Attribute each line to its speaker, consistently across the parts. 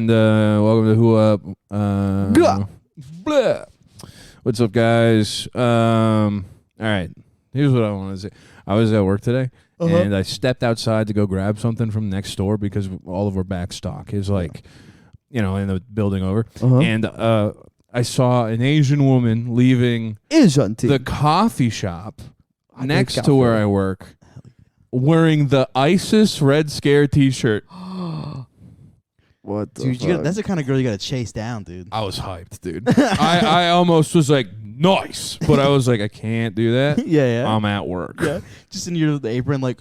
Speaker 1: And welcome to Who Up. Blah. What's up, guys? All right. Here's what I want to say. I was at work today, and I stepped outside to go grab something from next door because all of our back stock is like, in the building over. And I saw an Asian woman leaving the coffee shop next to where I work wearing the ISIS Red Scare t-shirt.
Speaker 2: What the
Speaker 3: dude,
Speaker 2: fuck?
Speaker 3: that's the kind of girl you gotta chase down, dude.
Speaker 1: I was hyped, dude. I almost was like, nice. But I was like, I can't do that.
Speaker 3: Yeah.
Speaker 1: I'm at work.
Speaker 3: Yeah. Just in your apron, like,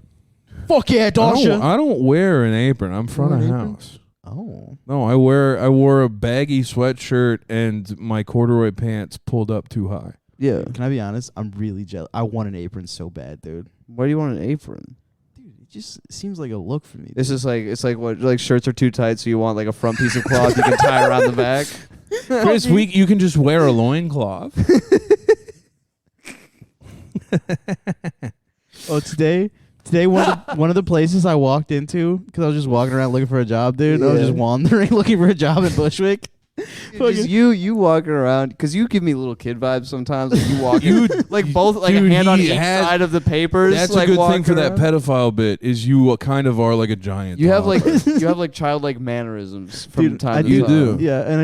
Speaker 3: fuck yeah, Dasha.
Speaker 1: I don't wear an apron. I'm front of house.
Speaker 3: Oh.
Speaker 1: No, I wore a baggy sweatshirt and my corduroy pants pulled up too high.
Speaker 2: Yeah.
Speaker 3: Can I be honest? I'm really jealous. I want an apron so bad, dude.
Speaker 2: Why do you want an apron?
Speaker 3: Dude, it just seems like a look for me.
Speaker 2: It's just like what shirts are too tight, so you want like a front piece of cloth you can tie around the back.
Speaker 1: Chris, you can just wear a loincloth.
Speaker 3: Oh, today one of the places I walked into, because I was just walking around looking for a job, dude. I was just wandering looking for a job in Bushwick.
Speaker 2: Just you walking around, because you give me little kid vibes sometimes. Like you walking, like both, like a hand on each side of the papers.
Speaker 1: That's
Speaker 2: like
Speaker 1: a good thing for
Speaker 2: around.
Speaker 1: that pedophile bit. Is you kind of are like a giant.
Speaker 2: You have
Speaker 1: toddler.
Speaker 2: like childlike mannerisms from
Speaker 3: Dude,
Speaker 2: time
Speaker 3: I
Speaker 2: to
Speaker 1: You
Speaker 2: time.
Speaker 1: do.
Speaker 3: Yeah, and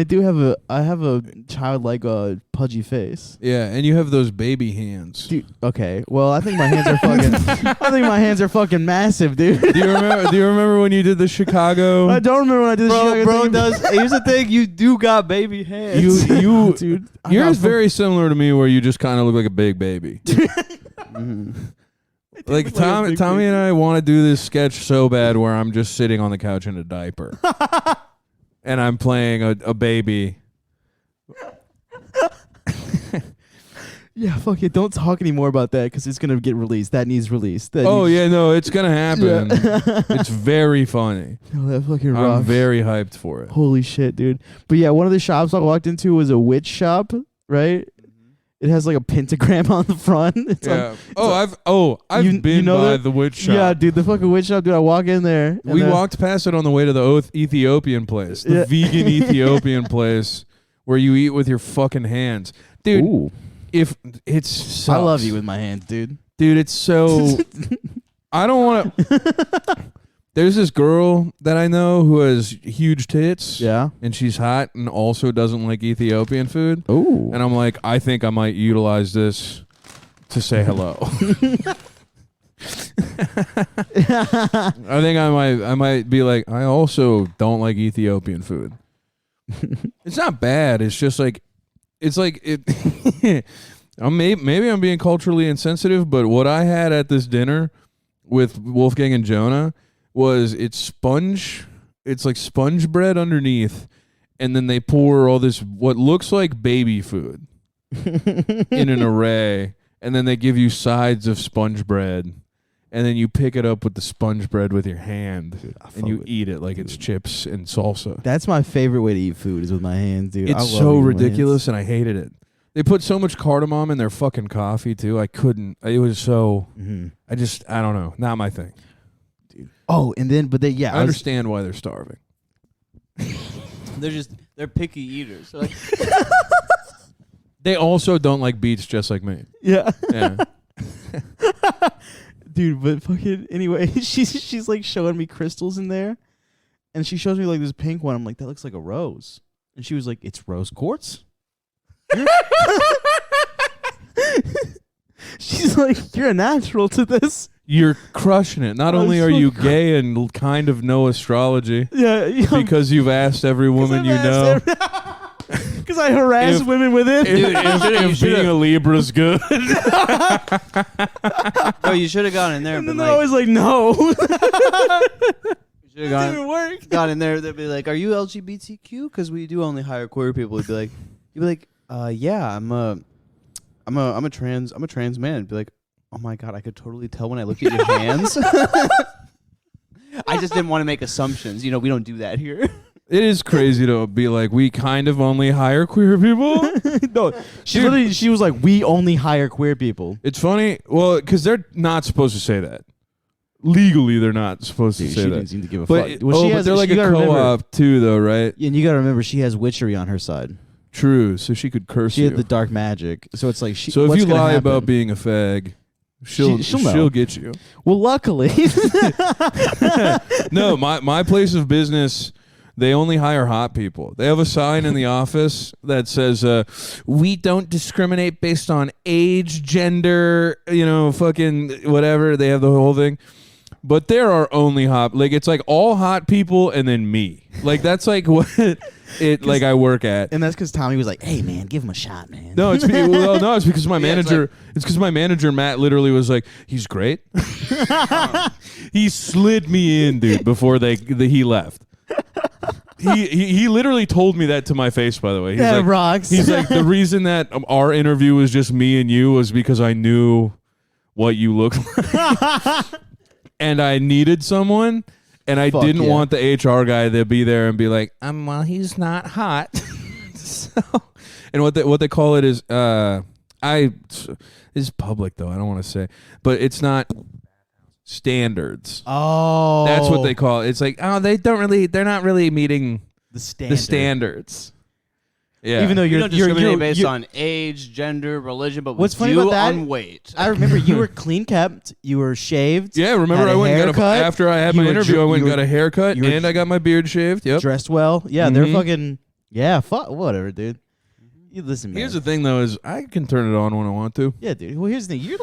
Speaker 3: I have a childlike pudgy face.
Speaker 1: Yeah, and you have those baby hands.
Speaker 3: Dude, okay. Well, I think my hands are fucking. I think my hands are fucking massive, dude.
Speaker 1: Do you remember when you did the Chicago?
Speaker 3: I don't remember when I did this.
Speaker 2: Bro does. Here's the thing: you do got baby hands.
Speaker 1: You
Speaker 3: dude.
Speaker 1: You're very similar to me, where you just kind of look like a big baby. Like Tommy and I want to do this sketch so bad, where I'm just sitting on the couch in a diaper, and I'm playing a baby.
Speaker 3: Yeah, fuck it. Don't talk anymore about that because it's gonna get released. That needs released.
Speaker 1: It's gonna happen. It's very funny.
Speaker 3: Oh, that fucking
Speaker 1: I'm
Speaker 3: rocks.
Speaker 1: very hyped for it.
Speaker 3: Holy shit, dude. But yeah, one of the shops I walked into was a witch shop, right? It has like a pentagram on the front. It's
Speaker 1: Yeah.
Speaker 3: on-
Speaker 1: I've
Speaker 3: You
Speaker 1: been
Speaker 3: know
Speaker 1: by
Speaker 3: that?
Speaker 1: the witch shop.
Speaker 3: Yeah, dude, the fucking witch shop, dude. I walk in there. and
Speaker 1: We
Speaker 3: then-
Speaker 1: walked past it on the way to the Ethiopian place, the
Speaker 3: Yeah.
Speaker 1: vegan Ethiopian place where you eat with your fucking hands, dude.
Speaker 3: Ooh.
Speaker 1: If it's,
Speaker 3: I love you with my hands, dude.
Speaker 1: dude. It's so. I don't want to. There's this girl that I know who has huge tits.
Speaker 3: Yeah.
Speaker 1: And she's hot and also doesn't like Ethiopian food.
Speaker 3: Ooh.
Speaker 1: And I'm like, I think I might utilize this to say hello. I think I might be like, I also don't like Ethiopian food. It's not bad. It's just like, it's like it. Maybe I'm being culturally insensitive, but what I had at this dinner with Wolfgang and Jonah was it's like sponge bread underneath, and then they pour all this what looks like baby food in an array, and then they give you sides of sponge bread, and then you pick it up with the sponge bread with your hand,
Speaker 3: Dude,
Speaker 1: and you eat it like it's chips and salsa.
Speaker 3: That's my favorite way to eat food is with my hands, dude. I
Speaker 1: It's
Speaker 3: love
Speaker 1: so
Speaker 3: eating with my
Speaker 1: ridiculous, and I hated it. They put so much cardamom in their fucking coffee too. I couldn't. It was so.
Speaker 3: hands.
Speaker 1: I don't know. Not my thing.
Speaker 3: Oh, and then, but they, yeah.
Speaker 1: I understand why they're starving.
Speaker 4: They're picky eaters. So like,
Speaker 1: They also don't like beets, just like me.
Speaker 3: Yeah.
Speaker 1: Yeah.
Speaker 3: Dude, but fucking, anyway, she's like showing me crystals in there. And she shows me like this pink one. I'm like, that looks like a rose. And she was like, it's rose quartz? She's like, you're a natural to this.
Speaker 1: You're crushing it. Not
Speaker 3: I
Speaker 1: only
Speaker 3: was
Speaker 1: are
Speaker 3: so
Speaker 1: you gay and kind of know astrology,
Speaker 3: Yeah.
Speaker 1: because you've asked every woman you know
Speaker 3: Because I harass
Speaker 1: If-
Speaker 3: women with it.
Speaker 1: if being a Libra's good.
Speaker 4: bro, you should have gone in there and
Speaker 3: And then
Speaker 4: been
Speaker 3: they're
Speaker 4: like,
Speaker 3: always like, no.
Speaker 4: you should have
Speaker 3: It didn't work.
Speaker 4: gone in there. They'd be like, "Are you LGBTQ?" Because we do only hire queer people. You'd be like, "Yeah, I'm a trans man." It'd be like, "Oh my god, I could totally tell when I look at your hands." I just didn't want to make assumptions. We don't do that here.
Speaker 1: It is crazy to be like, we kind of only hire queer people.
Speaker 3: No, she was like, we only hire queer people.
Speaker 1: It's funny. Well, because they're not supposed to say that. legally they're not supposed
Speaker 3: Dude,
Speaker 1: to
Speaker 3: she
Speaker 1: say
Speaker 3: didn't
Speaker 1: that.
Speaker 3: seem to give a
Speaker 1: But,
Speaker 3: fuck. Well, she
Speaker 1: but
Speaker 3: has,
Speaker 1: they're like
Speaker 3: you
Speaker 1: a
Speaker 3: gotta remember-
Speaker 1: co-op too, though, right?
Speaker 3: And you got to remember, she has witchery on her side.
Speaker 1: True. So she could curse
Speaker 3: She
Speaker 1: you.
Speaker 3: had the dark magic. So it's like,
Speaker 1: So if
Speaker 3: what's
Speaker 1: you
Speaker 3: gonna
Speaker 1: lie
Speaker 3: happen?
Speaker 1: about being a fag, she'll
Speaker 3: know.
Speaker 1: get you.
Speaker 3: Well, luckily.
Speaker 1: No, my place of business, they only hire hot people. They have a sign in the office that says, "We don't discriminate based on age, gender, fucking whatever." They have the whole thing. But there are only hot, like it's like all hot people and then me. Like that's like what I work at.
Speaker 3: And that's because Tommy was like, "Hey man, give him a shot, man."
Speaker 1: No, it's because my manager. It's because my manager Matt literally was like, "He's great." He slid me in, dude, before he left. He literally told me that to my face. By the way,
Speaker 3: That rocks.
Speaker 1: He's like, the reason that our interview was just me and you was because I knew what you looked like, and I needed someone. And I didn't want the HR guy to be there and be like, well, he's not hot. So, and what they call it is, it's public though. I don't want to say, but it's not standards.
Speaker 3: Oh,
Speaker 1: That's what they call it. It's like, they're not really meeting
Speaker 3: the
Speaker 1: standards. Yeah.
Speaker 3: Even though
Speaker 4: You don't discriminate based
Speaker 3: you're-
Speaker 4: on age, gender, religion, but
Speaker 3: What's
Speaker 4: we
Speaker 3: funny
Speaker 4: do
Speaker 3: about that-
Speaker 4: on weight.
Speaker 3: I remember you were clean kept, you were shaved.
Speaker 1: Yeah, remember
Speaker 3: had
Speaker 1: I
Speaker 3: a
Speaker 1: went and
Speaker 3: haircut,
Speaker 1: after I had
Speaker 3: you
Speaker 1: my
Speaker 3: were
Speaker 1: interview,
Speaker 3: dr-
Speaker 1: I went
Speaker 3: you
Speaker 1: and got
Speaker 3: were-
Speaker 1: a haircut
Speaker 3: you were
Speaker 1: and I got my beard shaved. Yep.
Speaker 3: dressed well. Yeah, they're
Speaker 1: Mhm.
Speaker 3: fucking. Yeah, fuck whatever, dude. You listen, man.
Speaker 1: Here's the thing though, is I can turn it on when I want to.
Speaker 3: Yeah, dude. Well, here's the thing. You're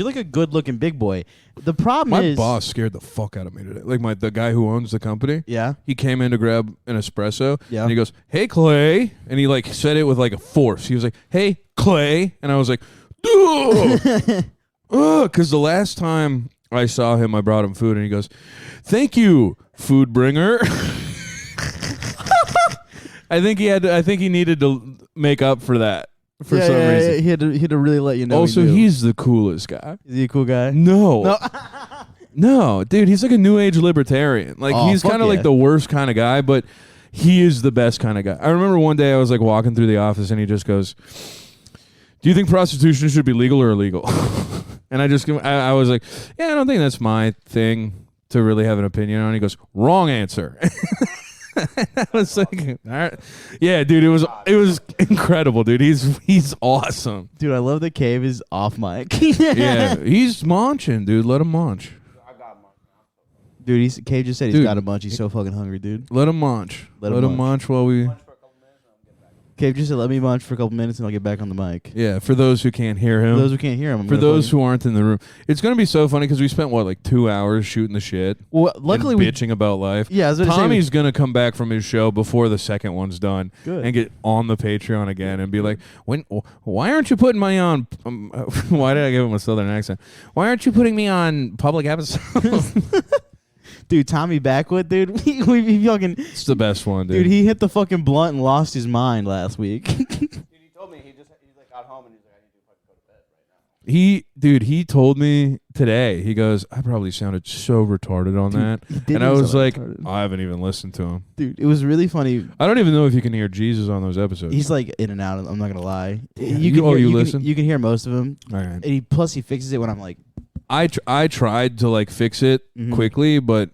Speaker 3: like a good looking big boy. The problem
Speaker 1: My
Speaker 3: is
Speaker 1: boss scared the fuck out of me today. Like the guy who owns the company.
Speaker 3: Yeah.
Speaker 1: He came in to grab an espresso.
Speaker 3: Yeah.
Speaker 1: And he goes, "Hey Clay," and he like said it with like a force. He was like, "Hey Clay," and I was like, because the last time I saw him, I brought him food, and he goes, "Thank you, food bringer." I think he needed to make up for that for some reason.
Speaker 3: Yeah. He had to really let you know.
Speaker 1: Also,
Speaker 3: he knew.
Speaker 1: he's the coolest guy.
Speaker 3: Is he a cool guy?
Speaker 1: No. No, dude, he's like a new age libertarian. Like
Speaker 3: Oh,
Speaker 1: he's
Speaker 3: fuck
Speaker 1: kind of
Speaker 3: yeah.
Speaker 1: like the worst kind of guy, but he is the best kind of guy. I remember one day I was like walking through the office and he just goes, "Do you think prostitution should be legal or illegal?" And I was like, "Yeah, I don't think that's my thing to really have an opinion on." He goes, "Wrong answer." I was like, all right. Yeah, dude, it was incredible, dude. He's awesome.
Speaker 3: Dude, I love the cave is off mic.
Speaker 1: Yeah, he's munching, dude. Let him munch.
Speaker 3: Dude, Cave just said he's
Speaker 1: Dude.
Speaker 3: got a bunch. He's so fucking hungry, dude.
Speaker 1: Let him munch.
Speaker 3: Let
Speaker 1: Let
Speaker 3: him
Speaker 1: him munch while we.
Speaker 3: Cave just said, "Let me munch for a couple minutes and I'll get back on the mic."
Speaker 1: Yeah, for those who can't hear
Speaker 3: For
Speaker 1: him.
Speaker 3: those who can't hear him,
Speaker 1: For those who aren't in the room, it's gonna be so funny because we spent like 2 hours shooting the shit.
Speaker 3: well, luckily
Speaker 1: and
Speaker 3: we
Speaker 1: bitching about life.
Speaker 3: yeah, I was gonna say
Speaker 1: Tommy's gonna come back from his show before the second one's done
Speaker 3: Good.
Speaker 1: and get on the Patreon again and be like, why aren't you putting me on? Why did I give him a southern accent? Why aren't you putting me on public episodes?
Speaker 3: dude, Tommy Backwood, dude. We fucking
Speaker 1: It's the best one, dude.
Speaker 3: dude. He hit the fucking blunt and lost his mind last week.
Speaker 4: Dude, he told me he's like got home and he's like, I need to fucking go to bed right now.
Speaker 1: He told me today. He goes, "I probably sounded so retarded on that,"
Speaker 3: He did
Speaker 1: and I
Speaker 3: sound
Speaker 1: was like,
Speaker 3: retarded.
Speaker 1: I haven't even listened to him.
Speaker 3: Dude, it was really funny.
Speaker 1: I don't even know if you can hear Jesus on those episodes.
Speaker 3: He's like in and out. I'm not gonna lie.
Speaker 1: Damn.
Speaker 3: You
Speaker 1: You-
Speaker 3: can
Speaker 1: oh,
Speaker 3: hear,
Speaker 1: you
Speaker 3: you
Speaker 1: listen?
Speaker 3: Can, you can hear most of them.
Speaker 1: all right.
Speaker 3: And plus he fixes it when I'm like,
Speaker 1: I tried to like fix it
Speaker 3: Mhm.
Speaker 1: quickly, but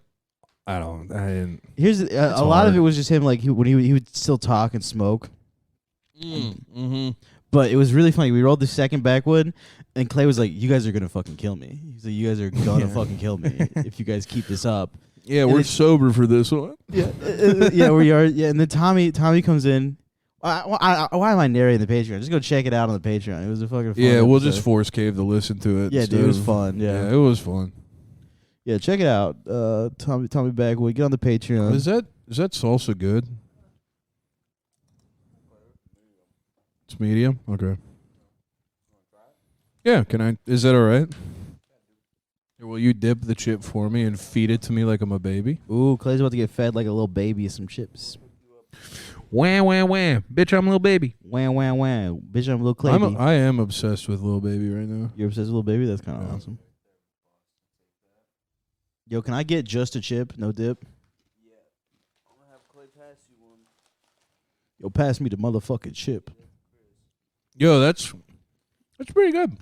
Speaker 1: I didn't.
Speaker 3: here's
Speaker 1: It's
Speaker 3: a lot of
Speaker 1: hard.
Speaker 3: it was just him. Like when he would still talk and smoke.
Speaker 1: Mm-hmm.
Speaker 3: But it was really funny. We rolled the second backwood, and Clay was like, "You guys are gonna fucking kill me." He's like, "You guys are gonna
Speaker 1: Yeah.
Speaker 3: fucking kill me if you guys keep this up."
Speaker 1: Yeah,
Speaker 3: And
Speaker 1: we're
Speaker 3: it's-
Speaker 1: sober for this one.
Speaker 3: Yeah, yeah, we are. Yeah, and then Tommy comes in. Why am I narrating the Patreon? Just go check it out on the Patreon. It was a fucking fun
Speaker 1: Yeah, we'll
Speaker 3: episode.
Speaker 1: just force Cave to listen to it.
Speaker 3: Yeah,
Speaker 1: instead
Speaker 3: dude, it was
Speaker 1: of-
Speaker 3: fun. Yeah,
Speaker 1: it was fun.
Speaker 3: yeah, check it out. Tommy Backwood, get on the Patreon.
Speaker 1: Is that salsa good? It's medium. Okay. Yeah, can I? Is that all right? Or will you dip the chip for me and feed it to me like I'm a baby?
Speaker 3: Ooh, Clay's about to get fed like a little baby some chips.
Speaker 1: Wham, wham, wham. Bitch, I'm a little baby.
Speaker 3: Wham, wham, wham. Bitch, I'm a little Clay.
Speaker 1: I am obsessed with Lil Baby right now.
Speaker 3: You're obsessed with little baby? That's kind of
Speaker 1: Yeah.
Speaker 3: awesome. Yo, can I get just a chip, no dip?
Speaker 4: I'm gonna have Clay pass you one.
Speaker 3: Yo, pass me the motherfucking chip.
Speaker 1: Yo, that's pretty good.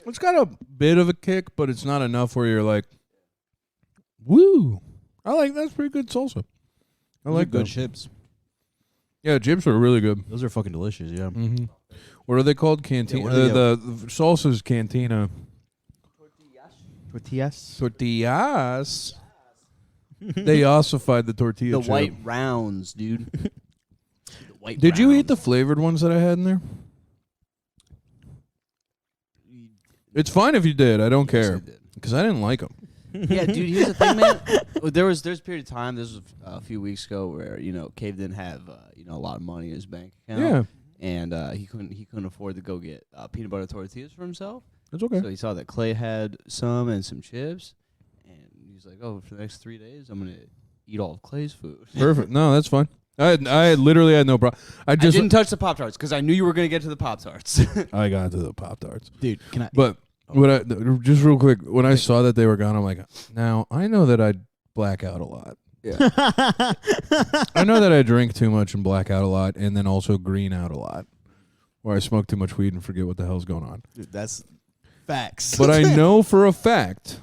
Speaker 1: It's got a bit of a kick, but it's not enough where you're like, Woo! I like that's pretty good salsa. I
Speaker 3: Those are
Speaker 1: like
Speaker 3: good
Speaker 1: them.
Speaker 3: chips.
Speaker 1: Yeah, chips are really good.
Speaker 3: Those are fucking delicious. Yeah.
Speaker 1: Mm-hmm. What are they called? Cantina.
Speaker 3: what are they-
Speaker 1: the salsa's cantina.
Speaker 3: Tortillas.
Speaker 1: Tortillas. They ossified the tortilla.
Speaker 4: The
Speaker 1: chip.
Speaker 4: white rounds, dude. The white
Speaker 1: Did you eat the
Speaker 4: rounds.
Speaker 1: flavored ones that I had in there? It's fine if you did. I don't
Speaker 4: Yes, I
Speaker 1: care
Speaker 4: did.
Speaker 1: because I didn't like them.
Speaker 4: Yeah, dude. Here's the thing, man. There's a period of time. This was a few weeks ago where Cave didn't have a lot of money in his bank account.
Speaker 1: Yeah,
Speaker 4: And he couldn't afford to go get peanut butter tortillas for himself.
Speaker 1: that's okay.
Speaker 4: So he saw that Clay had some and some chips, and he's like, "Oh, for the next 3 days, I'm gonna eat all of Clay's food."
Speaker 1: Perfect. No, that's fine. I literally had no problem. I
Speaker 4: I
Speaker 1: just
Speaker 4: didn't touch the Pop Tarts because I knew you were gonna get to the Pop Tarts.
Speaker 1: I got to the Pop Tarts,
Speaker 3: Dude, can I?
Speaker 1: but just real quick when I saw that they were gone, I'm like, now I know that I black out a lot. I know that I drink too much and black out a lot, and then also green out a lot, or I smoke too much weed and forget what the hell's going on.
Speaker 3: Dude, that's facts.
Speaker 1: But I know for a fact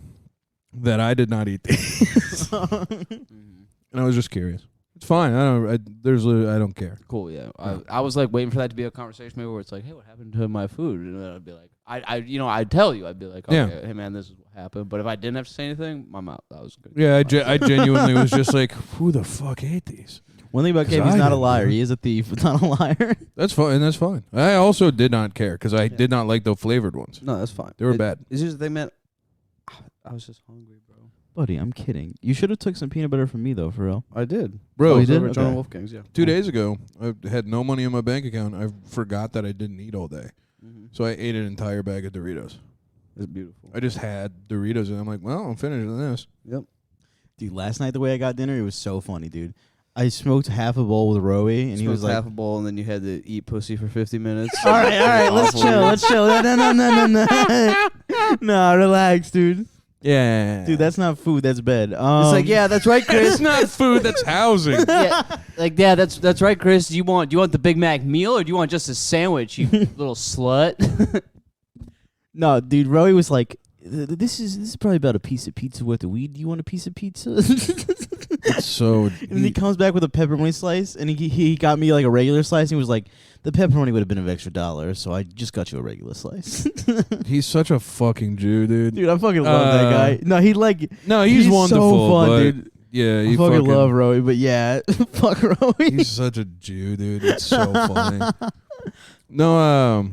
Speaker 1: that I did not eat these, and I was just curious. It's fine. I don't care.
Speaker 4: Cool, yeah. I was like waiting for that to be a conversation maybe where it's like, "Hey, what happened to my food?" And then I'd be like, I'd tell you. I'd be like, "Okay,
Speaker 1: Yeah.
Speaker 4: hey man, this is what happened." But if I didn't have to say anything, my mouth, that was good.
Speaker 1: Yeah, I genuinely was just like, who the fuck ate these?
Speaker 3: One thing about
Speaker 1: 'Cause
Speaker 3: Cave, he's
Speaker 1: I
Speaker 3: not a
Speaker 1: didn't,
Speaker 3: liar.
Speaker 1: man.
Speaker 3: He is a thief, but not a liar.
Speaker 1: That's fine, and that's fine. I also did not care because I did not like the flavored ones.
Speaker 4: No, that's fine.
Speaker 1: They were bad.
Speaker 4: Here's the thing, man. I was just hungry, bro.
Speaker 3: Buddy, I'm kidding. You should have took some peanut butter from me though, for real.
Speaker 4: I did.
Speaker 1: Bro,
Speaker 3: you did?
Speaker 4: Over at John
Speaker 3: Okay.
Speaker 4: Wolfgang's, yeah.
Speaker 1: 2 days ago, I had no money in my bank account. I forgot that I didn't eat all day.
Speaker 4: Mm-hmm.
Speaker 1: So I ate an entire bag of Doritos.
Speaker 4: It's beautiful.
Speaker 1: I just had Doritos, and I'm like, well, I'm finishing this.
Speaker 4: Yep.
Speaker 3: Dude, last night the way I got dinner, it was so funny, dude. I smoked half a bowl with Roey, and he was like,
Speaker 4: half a bowl, and then you had to eat pussy for 50 minutes.
Speaker 3: all right, let's
Speaker 4: Awful.
Speaker 3: chill, let's chill. No. No, relax, dude.
Speaker 1: Yeah.
Speaker 3: Dude, that's not food, that's bed.
Speaker 4: It's like, yeah, that's right, Chris.
Speaker 1: it's not food, that's housing.
Speaker 4: Yeah, that's right, Chris. Do you want the Big Mac meal or do you want just a sandwich, you little slut?
Speaker 3: No, dude, Roey was like, this is probably about a piece of pizza worth of weed. Do you want a piece of pizza?
Speaker 1: It's so.
Speaker 3: And then he comes back with a pepperoni slice, and he got me like a regular slice. And he was like, the pepperoni would have been an extra $1, so I just got you a regular slice.
Speaker 1: He's such a fucking Jew, dude.
Speaker 3: Dude, I fucking love that guy. No, he like
Speaker 1: No, he's wonderful.
Speaker 3: so fun,
Speaker 1: but
Speaker 3: dude.
Speaker 1: Yeah,
Speaker 3: I
Speaker 1: he
Speaker 3: fucking love Roey, but yeah, fuck Roey.
Speaker 1: He's such a Jew, dude. It's so funny. No,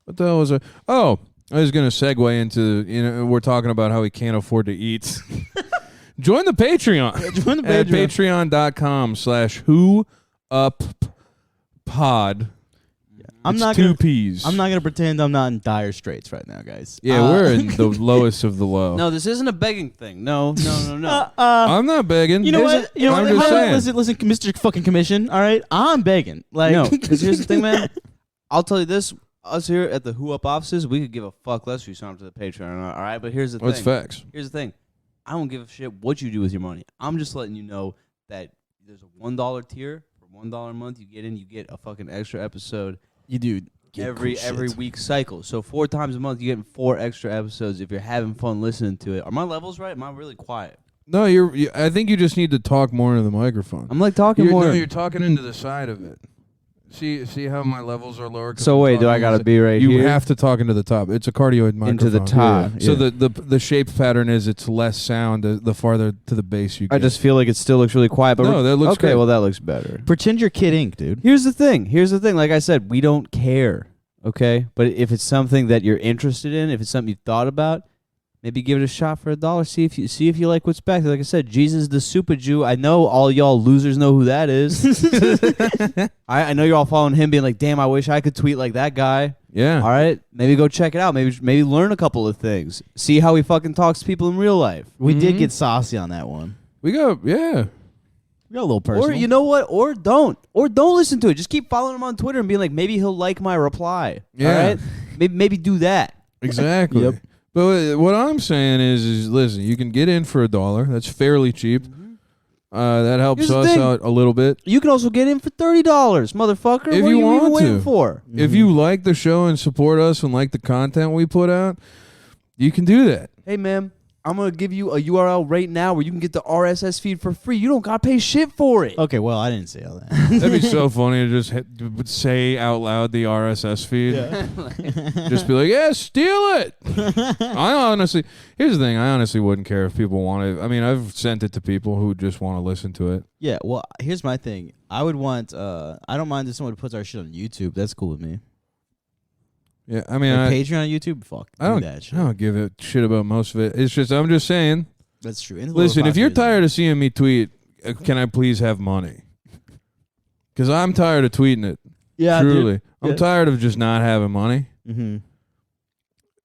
Speaker 1: what the hell was it? Oh, I was gonna segue into we're talking about how he can't afford to eat. Join the Patreon.
Speaker 3: Join the
Speaker 1: At
Speaker 3: Patreon.
Speaker 1: patreon.com/whouppod.
Speaker 3: I'm
Speaker 1: It's
Speaker 3: not
Speaker 1: two
Speaker 3: gonna.
Speaker 1: P's.
Speaker 3: I'm not gonna pretend I'm not in dire straits right now, guys.
Speaker 1: Yeah, we're in the lowest of the low.
Speaker 4: No, this isn't a begging thing. No.
Speaker 1: I'm not begging.
Speaker 3: You know what? You know
Speaker 1: I'm
Speaker 3: what?
Speaker 1: just saying.
Speaker 3: Listen, Mr. Fucking Commission. All right, I'm begging. Like,
Speaker 4: No, because here's the thing, man. I'll tell you this. Us here at the Who Up offices, we could give a fuck less if you sign up to the Patreon, all right? But here's the
Speaker 1: What's
Speaker 4: thing.
Speaker 1: facts?
Speaker 4: Here's the thing. I don't give a shit what you do with your money. I'm just letting you know that there's a $1 tier. For $1 a month, you get a fucking extra episode
Speaker 3: you do
Speaker 4: every week cycle. So 4 times a month, you're getting 4 extra episodes if you're having fun listening to it. Are my levels right? Am I really quiet?
Speaker 1: No, I think you just need to talk more into the microphone.
Speaker 4: I'm like talking
Speaker 1: You're,
Speaker 4: more.
Speaker 1: no, you're talking into the side of it. See how my levels are lower? 'Cause
Speaker 4: So
Speaker 1: I'm
Speaker 4: wait, do I
Speaker 1: talking
Speaker 4: gotta
Speaker 1: into-
Speaker 4: be right
Speaker 1: You
Speaker 4: here?
Speaker 1: have to talk into the top. It's a cardioid microphone.
Speaker 4: Into the top.
Speaker 1: So
Speaker 4: Yeah.
Speaker 1: the shape pattern is it's less sound the farther to the base you get.
Speaker 4: I just feel like it still looks really quiet. But
Speaker 1: No, that looks
Speaker 4: okay.
Speaker 1: great.
Speaker 4: Well, that looks better.
Speaker 3: Pretend you're Kid Ink, dude.
Speaker 4: Here's the thing. Like I said, we don't care. Okay, but if it's something that you're interested in, if it's something you thought about, maybe give it a shot for $1. See if you like what's back there. Like I said, Jesus the Super Jew. I know all y'all losers know who that is. I know you're all following him, being like, "Damn, I wish I could tweet like that guy."
Speaker 1: yeah.
Speaker 4: All right, maybe go check it out. Maybe learn a couple of things. See how he fucking talks to people in real life.
Speaker 3: We did
Speaker 1: Mhm.
Speaker 3: get saucy on that one.
Speaker 1: We got yeah.
Speaker 3: We got a little personal.
Speaker 4: Or you know what? Or don't listen to it. Just keep following him on Twitter and being like, maybe he'll like my reply.
Speaker 1: Yeah.
Speaker 4: All right, maybe do that.
Speaker 1: Exactly.
Speaker 3: Yep.
Speaker 1: But what I'm saying is listen, you can get in for $1. That's fairly cheap. That helps
Speaker 4: Here's the
Speaker 1: us
Speaker 4: thing.
Speaker 1: out a little bit.
Speaker 4: You can also get in for $30, motherfucker.
Speaker 1: If
Speaker 4: what
Speaker 1: you
Speaker 4: are you
Speaker 1: want
Speaker 4: even waiting
Speaker 1: to.
Speaker 4: for?
Speaker 1: If you like the show and support us and like the content we put out, you can do that.
Speaker 4: Hey, man, I'm gonna give you a URL right now where you can get the RSS feed for free. You don't gotta pay shit for it.
Speaker 3: Okay, well, I didn't say all that.
Speaker 1: That'd be so funny to just say out loud the RSS feed. Just be like, yeah, steal it. Here's the thing. I honestly wouldn't care if people want to. I mean, I've sent it to people who just want to listen to it.
Speaker 3: Yeah, well, here's my thing. I would want, I don't mind if someone puts our shit on YouTube. That's cool with me.
Speaker 1: Yeah, I mean,
Speaker 3: Like Patreon on YouTube? Fuck.
Speaker 1: I don't,
Speaker 3: that shit.
Speaker 1: I don't give a shit about most of it. It's just, I'm just saying.
Speaker 3: That's true.
Speaker 1: Listen, if you're tired of seeing me tweet, can I please have money? Because I'm tired of tweeting it.
Speaker 3: Yeah,
Speaker 1: truly.
Speaker 3: dude.
Speaker 1: I'm tired of just not having money.
Speaker 3: Mm-hmm.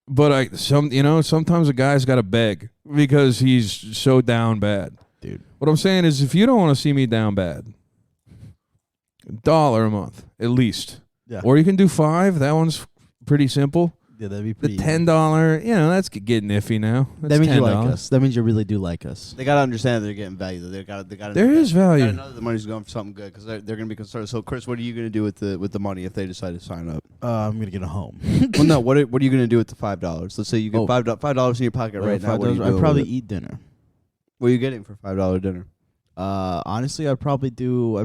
Speaker 1: But sometimes a guy's got to beg because he's so down bad.
Speaker 3: Dude.
Speaker 1: What I'm saying is, if you don't want to see me down bad, $1 a month at least.
Speaker 3: Yeah.
Speaker 1: Or you can do $5. That one's pretty simple.
Speaker 3: Yeah, that'd be
Speaker 1: The
Speaker 3: pretty.
Speaker 1: $10, that's getting iffy now. That's
Speaker 3: That means
Speaker 1: $10.
Speaker 3: you like us. That means you really do like us.
Speaker 4: They gotta understand that they're getting value. They gotta.
Speaker 1: There is value.
Speaker 4: Gotta know that the money's going for something good because they're gonna be concerned. So, Chris, what are you gonna do with the money if they decide to sign up?
Speaker 3: I'm gonna get a home.
Speaker 4: Well, no. What are you gonna do with the $5? Let's say you get $5 in your pocket right now. What are you doing
Speaker 3: I'd probably
Speaker 4: with it?
Speaker 3: eat dinner.
Speaker 4: What are you getting for $5 dinner?
Speaker 3: Honestly, I'd probably do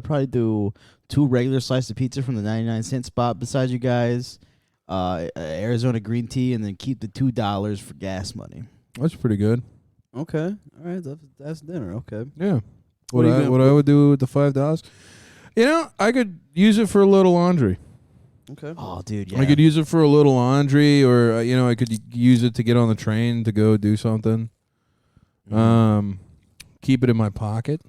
Speaker 3: 2 regular slices of pizza from the 99-cent spot beside you guys, Arizona green tea, and then keep the $2 for gas money.
Speaker 1: That's pretty good.
Speaker 4: Okay, all right. That's dinner. Okay.
Speaker 1: Yeah.
Speaker 4: What are you
Speaker 1: What I would do with the $5? I could use it for a little laundry.
Speaker 4: Okay.
Speaker 3: Oh, dude, yeah.
Speaker 1: I could use it for a little laundry, or I could use it to get on the train to go do something. Keep it in my pocket.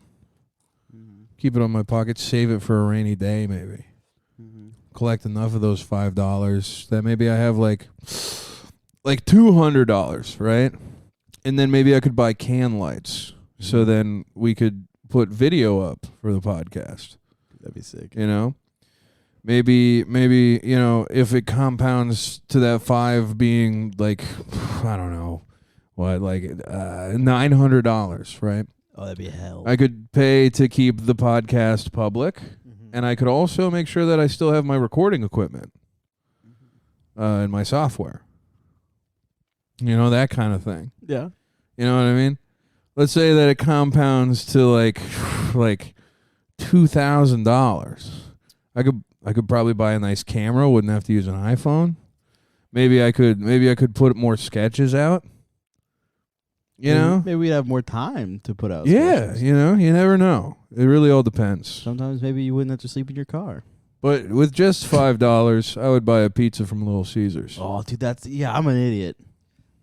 Speaker 1: Keep it on my pocket. Save it for a rainy day, maybe. Collect enough of those $5 that maybe I have like $200, right? And then maybe I could buy can lights. So then we could put video up for the podcast.
Speaker 3: That'd be sick.
Speaker 1: Maybe if it compounds to that 5 being like, I don't know, what, like $900, right?
Speaker 3: Oh, that'd be hell.
Speaker 1: I could pay to keep the podcast public, and I could also make sure that I still have my recording equipment and my software. That kind of thing.
Speaker 3: Yeah.
Speaker 1: You know what I mean? Let's say that it compounds to like $2,000. I could probably buy a nice camera. Wouldn't have to use an iPhone. Maybe I could put more sketches out.
Speaker 3: Maybe we'd have more time to put out.
Speaker 1: Yeah,
Speaker 3: sketches.
Speaker 1: you never know. It really all depends.
Speaker 3: Sometimes maybe you wouldn't have to sleep in your car.
Speaker 1: But with just $5, I would buy a pizza from Little Caesars.
Speaker 3: Oh, dude, I'm an idiot.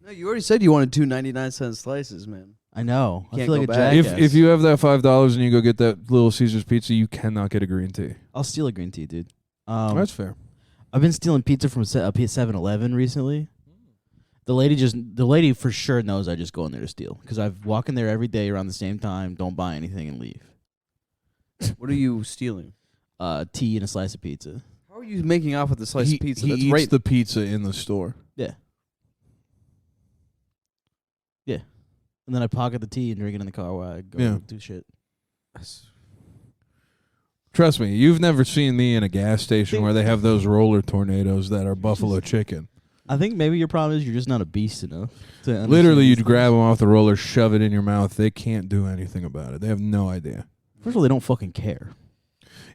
Speaker 4: No, you already said you wanted 2 99-cent slices, man.
Speaker 3: I know. I
Speaker 4: Can't
Speaker 3: feel like
Speaker 4: go
Speaker 3: a
Speaker 4: back.
Speaker 3: jackass.
Speaker 1: If you have that $5 and you go get that Little Caesars pizza, you cannot get a green tea.
Speaker 3: I'll steal a green tea, dude.
Speaker 1: That's fair.
Speaker 3: I've been stealing pizza from 7-Eleven recently. The lady for sure knows I just go in there to steal because I walk in there every day around the same time, don't buy anything, and leave.
Speaker 4: What are you stealing?
Speaker 3: Tea and a slice of pizza.
Speaker 4: How are you making off with the slice of pizza?
Speaker 1: He
Speaker 4: That's
Speaker 1: eats
Speaker 4: right.
Speaker 1: the pizza in the store.
Speaker 3: Yeah. Yeah. And then I pocket the tea and drink it in the car while I go do shit.
Speaker 1: Trust me, you've never seen me in a gas station where they have those roller tornadoes that are buffalo chicken.
Speaker 3: I think maybe your problem is you're just not a beast enough. To understand
Speaker 1: Literally,
Speaker 3: these
Speaker 1: you'd grab
Speaker 3: things.
Speaker 1: them off the roller, shove it in your mouth. They can't do anything about it. They have no idea.
Speaker 3: First of all, they don't fucking care.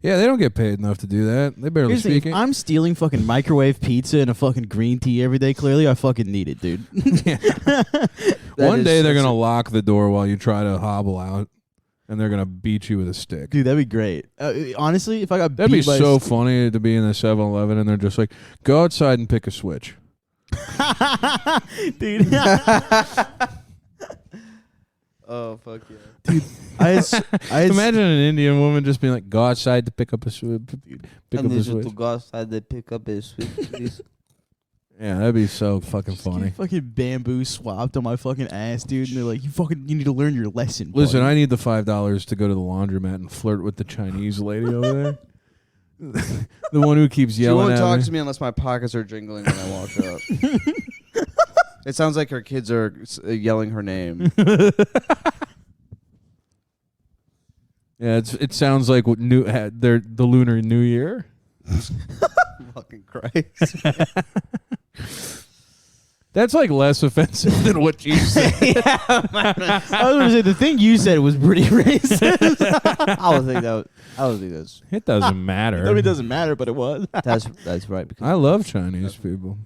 Speaker 1: Yeah, they don't get paid enough to do that. They barely
Speaker 3: Here's the thing,
Speaker 1: speak
Speaker 3: if I'm stealing fucking microwave pizza and a fucking green tea every day, clearly I fucking need it, dude.
Speaker 1: One day they're going to lock the door while you try to hobble out, and they're going to beat you with a stick.
Speaker 3: Dude, that'd be great. Honestly, if I got
Speaker 1: That'd be
Speaker 3: beat by
Speaker 1: so funny to be in the 7-Eleven, and they're just like, go outside and pick a switch.
Speaker 3: dude.
Speaker 4: Oh, fuck yeah.
Speaker 3: Dude,
Speaker 1: Imagine an Indian woman just being like, go outside to pick up a switch. Pick up a switch.
Speaker 4: go outside to pick up his switch, please.
Speaker 1: Yeah, that'd be so fucking
Speaker 3: Just
Speaker 1: funny.
Speaker 3: get fucking bamboo swapped on my fucking ass, dude. And they're like, you need to learn your lesson.
Speaker 1: Listen,
Speaker 3: buddy."
Speaker 1: I need the $5 to go to the laundromat and flirt with the Chinese lady over there. The one who keeps
Speaker 4: She
Speaker 1: yelling
Speaker 4: won't
Speaker 1: at
Speaker 4: talk
Speaker 1: me.
Speaker 4: to me unless my pockets are jingling when I walk up. It sounds like her kids are yelling her name.
Speaker 1: Yeah, it sounds like what the Lunar New Year.
Speaker 4: Fucking Christ.
Speaker 1: That's like less offensive than what you said.
Speaker 3: I was going to say the thing you said was pretty racist.
Speaker 4: I don't think that's
Speaker 1: It doesn't matter.
Speaker 3: I mean, it doesn't matter, but it was.
Speaker 4: that's right. Because
Speaker 1: I love Chinese people.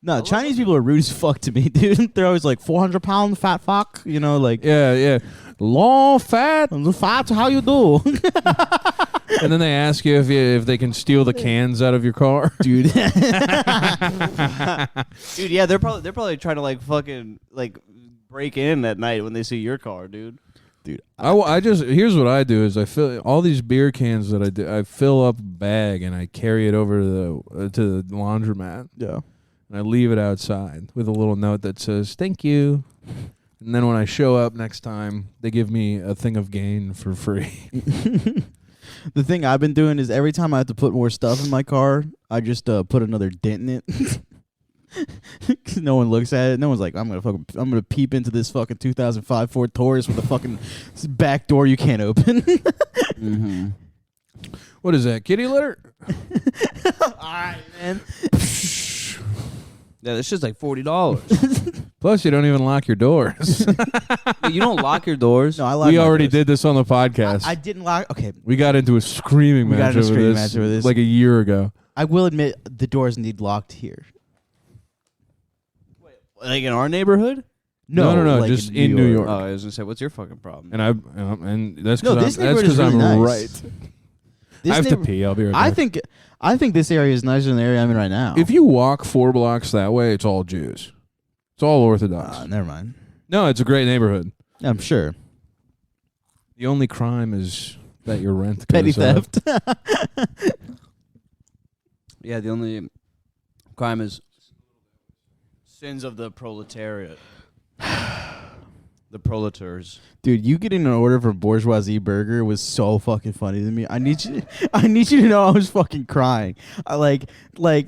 Speaker 3: No, Chinese people are rude as fuck to me, dude. They're always like 400-pound fat fuck, you know, like
Speaker 1: Yeah. Long fat.
Speaker 3: fat. How you do,
Speaker 1: And then they ask you if they can steal the cans out of your car.
Speaker 3: dude?
Speaker 4: dude, yeah, they're probably trying to like fucking like break in at night when they see your car, dude.
Speaker 1: I just here's what I do is I fill all these beer cans that I do. I fill up a bag and I carry it over to the laundromat.
Speaker 3: Yeah.
Speaker 1: And I leave it outside with a little note that says "Thank you." And then when I show up next time, they give me a thing of gain for free.
Speaker 3: The thing I've been doing is every time I have to put more stuff in my car, I just put another dent in it. Cause no one looks at it. No one's like, I'm gonna peep into this fucking 2005 Ford Taurus with a fucking back door you can't open.
Speaker 4: Mm-hmm.
Speaker 1: What is that, kitty litter?
Speaker 3: Alright, man.
Speaker 4: Yeah, this shit's like $40.
Speaker 1: Plus, you don't even lock your doors.
Speaker 4: You don't lock your doors.
Speaker 3: No, I like
Speaker 1: We
Speaker 3: my
Speaker 1: already
Speaker 3: doors.
Speaker 1: did this on the podcast.
Speaker 3: I didn't lock. Okay,
Speaker 1: We got into a screaming
Speaker 3: We got
Speaker 1: match
Speaker 3: into a
Speaker 1: over
Speaker 3: screaming
Speaker 1: this
Speaker 3: match over this.
Speaker 1: like a year ago.
Speaker 3: I will admit the doors need locked here.
Speaker 4: Like in our neighborhood?
Speaker 1: No,
Speaker 3: like
Speaker 1: just in New York.
Speaker 4: Oh, I was gonna say, what's your fucking problem?
Speaker 1: And and that's
Speaker 3: No,
Speaker 1: because
Speaker 3: this neighborhood is
Speaker 1: I'm
Speaker 3: really nice.
Speaker 1: right.
Speaker 3: This
Speaker 1: I have to
Speaker 3: neighbor-
Speaker 1: pee. I'll be right back.
Speaker 3: I think this area is nicer than the area I'm in right now.
Speaker 1: If you walk 4 blocks that way, it's all Jews. It's all Orthodox.
Speaker 3: Never mind.
Speaker 1: No, it's a great neighborhood.
Speaker 3: I'm sure.
Speaker 1: The only crime is that your rent
Speaker 3: Petty
Speaker 1: goes up.
Speaker 3: theft.
Speaker 4: Yeah, the only crime is sins of the proletariat. The proletars.
Speaker 3: Dude, you getting an order from Bourgeoisie Burger was so fucking funny to me. I need you to know I was fucking crying. I like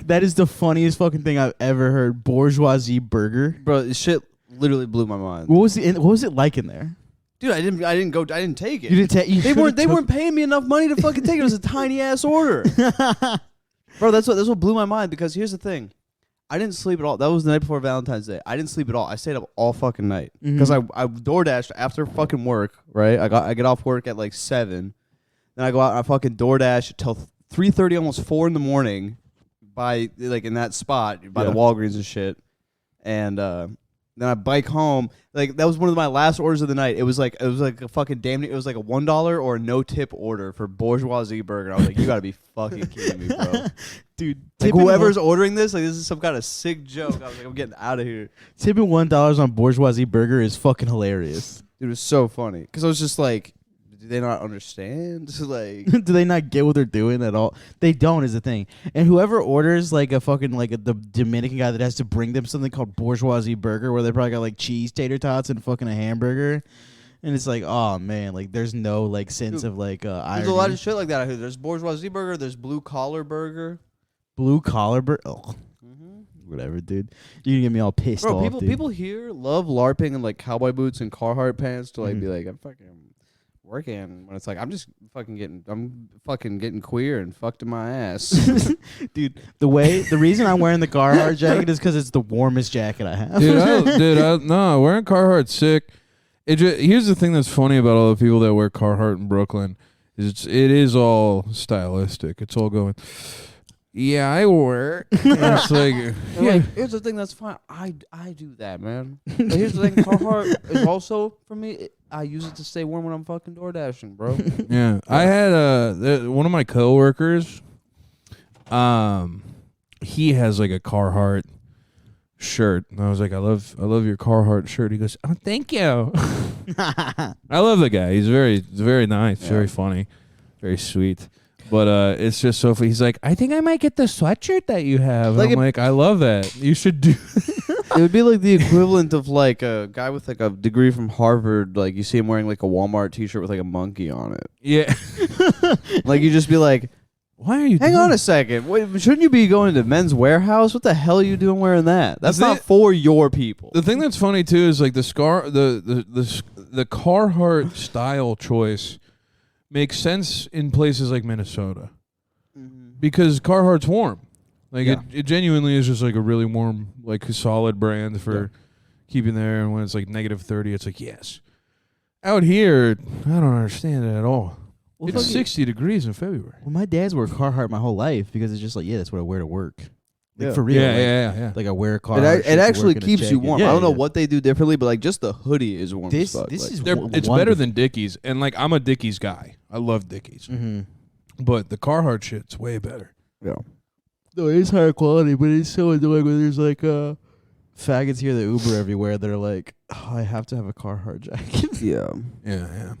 Speaker 3: that is the funniest fucking thing I've ever heard. Bourgeoisie Burger.
Speaker 4: Bro, this shit literally blew my mind.
Speaker 3: What was it like in there?
Speaker 4: Dude, I didn't take it.
Speaker 3: You didn't take.
Speaker 4: They weren't paying me enough money to fucking take it. It was a tiny ass order. Bro, that's what blew my mind, because here's the thing. I didn't sleep at all. That was the night before Valentine's Day. I didn't sleep at all. I stayed up all fucking night because I DoorDashed after fucking work. Right, I get off work at like 7. Then I go out and I fucking DoorDash till 3:30, almost 4 in the morning, by like in that spot by the Walgreens and shit. And then I bike home. Like that was one of my last orders of the night. It was like a fucking damn. It was like a $1 or a no tip order for Bourgeoisie Burger. I was like, you gotta be fucking kidding me, bro.
Speaker 3: Dude,
Speaker 4: Like whoever's ordering this, like this is some kind of sick joke. I was like, I'm getting out of here.
Speaker 3: tipping $1 on Bourgeoisie Burger is fucking hilarious.
Speaker 4: Dude, it was so funny because I was just like, do they not understand? Like,
Speaker 3: Do they not get what they're doing at all? They don't is the thing. And whoever orders like a fucking the Dominican guy that has to bring them something called Bourgeoisie Burger, where they probably got like cheese tater tots and fucking a hamburger, and it's like, oh man, like there's no like sense of like irony.
Speaker 4: there's a lot of shit like that. I heard. There's Bourgeoisie Burger. There's Blue Collar Burger.
Speaker 3: Blue collar burger. Oh. Whatever, dude. You can get me all pissed
Speaker 4: Bro,
Speaker 3: off, dude.
Speaker 4: people here love LARPing and like cowboy boots and Carhartt pants to like be like, I'm fucking working, when it's like I'm fucking getting queer and fucked in my ass.
Speaker 3: Dude, the reason I'm wearing the Carhartt jacket is because it's the warmest jacket I have.
Speaker 1: No, wearing Carhartt's sick. Here's the thing that's funny about all the people that wear Carhartt in Brooklyn is it is all stylistic. It's all going, yeah, I work. It's like, yeah.
Speaker 4: Like, here's the thing that's fine. I do that, man. But here's the thing, Carhartt is also for me. I use it to stay warm when I'm fucking door dashing, bro.
Speaker 1: Yeah, I had one of my coworkers. He has like a Carhartt shirt, and I was like, I love your Carhartt shirt. He goes, oh, thank you. I love the guy. He's very nice, very funny, very sweet. But it's just so funny. He's like, I think I might get the sweatshirt that you have.
Speaker 4: Like
Speaker 1: I'm like, I love that. You should do.
Speaker 4: It would be like the equivalent of like a guy with like a degree from Harvard. Like you see him wearing like a Walmart T-shirt with like a monkey on it.
Speaker 1: Yeah.
Speaker 4: Like you just be like,
Speaker 1: Why are you?
Speaker 4: hang on a second. Wait, shouldn't you be going to Men's Warehouse? What the hell are you doing wearing that? That's not for your people.
Speaker 1: The thing that's funny too is like the Carhartt style choice makes sense in places like Minnesota because Carhartt's warm. Like
Speaker 2: Yeah.
Speaker 1: it genuinely is just like a really warm, like solid brand for keeping there. And when it's like -30, it's like yes. Out here, I don't understand it at all.
Speaker 3: Well,
Speaker 1: It's 60 degrees in February.
Speaker 3: Well, my dad's wore Carhartt my whole life because it's just like, that's what I wear to work. Like
Speaker 2: Yeah.
Speaker 3: for real.
Speaker 1: Yeah.
Speaker 3: Like I wear a Carhartt.
Speaker 2: It actually keeps you warm. I don't know
Speaker 3: what.
Speaker 2: what they do differently, but like just the hoodie is warm.
Speaker 3: This
Speaker 2: as fuck.
Speaker 3: this
Speaker 2: Like,
Speaker 3: is
Speaker 1: It's better than Dickies, and like I'm a Dickies guy. I love Dickies,
Speaker 3: Mm-hmm.
Speaker 1: but the Carhartt shit's way better.
Speaker 2: yeah.
Speaker 3: No, it is higher quality, but it's so annoying when there's like faggots here that Uber everywhere that are like, oh, I have to have a Carhartt jacket.
Speaker 2: Yeah.
Speaker 1: Yeah.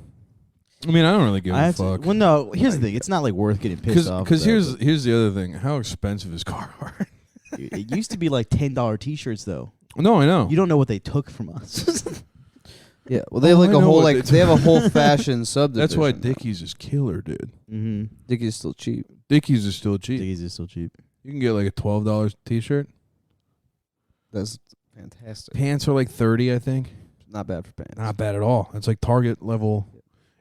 Speaker 1: I mean, I don't really give
Speaker 3: I
Speaker 1: a
Speaker 3: have
Speaker 1: fuck.
Speaker 3: well, no. Here's the thing: it's not like worth getting pissed off.
Speaker 1: Because
Speaker 3: about,
Speaker 1: here's the other thing. How expensive is Carhartt?
Speaker 3: but it used to be like $10 T-shirts though.
Speaker 1: No, I know.
Speaker 3: You don't know what they took from us.
Speaker 2: Yeah. Well, they have like
Speaker 1: I
Speaker 2: a
Speaker 1: know
Speaker 2: whole
Speaker 1: what
Speaker 2: like
Speaker 1: it's-
Speaker 2: they have a whole fashion subdivision.
Speaker 1: That's why
Speaker 2: now.
Speaker 1: Dickies is killer, dude.
Speaker 3: Mm-hmm.
Speaker 2: Dickies still cheap.
Speaker 1: Dickies is still cheap.
Speaker 3: Dickies is still cheap.
Speaker 1: You can get like a $12 T-shirt.
Speaker 2: That's fantastic.
Speaker 1: Pants are like 30, I think.
Speaker 2: Not bad for pants.
Speaker 1: Not bad at all. It's like Target level,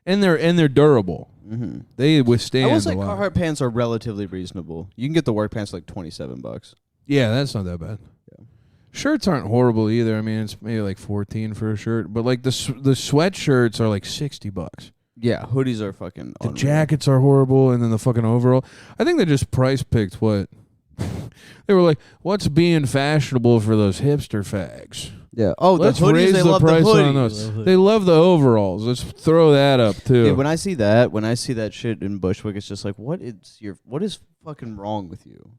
Speaker 1: and they're durable.
Speaker 2: Mm-hmm.
Speaker 1: They withstand
Speaker 2: I will say
Speaker 1: a lot.
Speaker 2: Carhartt pants are relatively reasonable. You can get the work pants for like $27.
Speaker 1: Yeah, that's not that bad.
Speaker 2: Yeah.
Speaker 1: Shirts aren't horrible either. I mean, it's maybe like 14 for a shirt, but like the sweatshirts are like $60.
Speaker 2: Yeah, hoodies are fucking.
Speaker 1: The
Speaker 2: unreal.
Speaker 1: jackets are horrible, and then the fucking overall. I think they just price picked what they were like. What's being fashionable for those hipster fags?
Speaker 2: Yeah. Oh,
Speaker 1: Let's
Speaker 2: the hoodies.
Speaker 1: raise
Speaker 2: They
Speaker 1: the
Speaker 2: love
Speaker 1: price
Speaker 2: the
Speaker 1: on
Speaker 2: hoodies.
Speaker 1: those. They love the overalls. Let's throw that up too.
Speaker 2: Yeah, when I see that shit in Bushwick, it's just like, what is fucking wrong with you?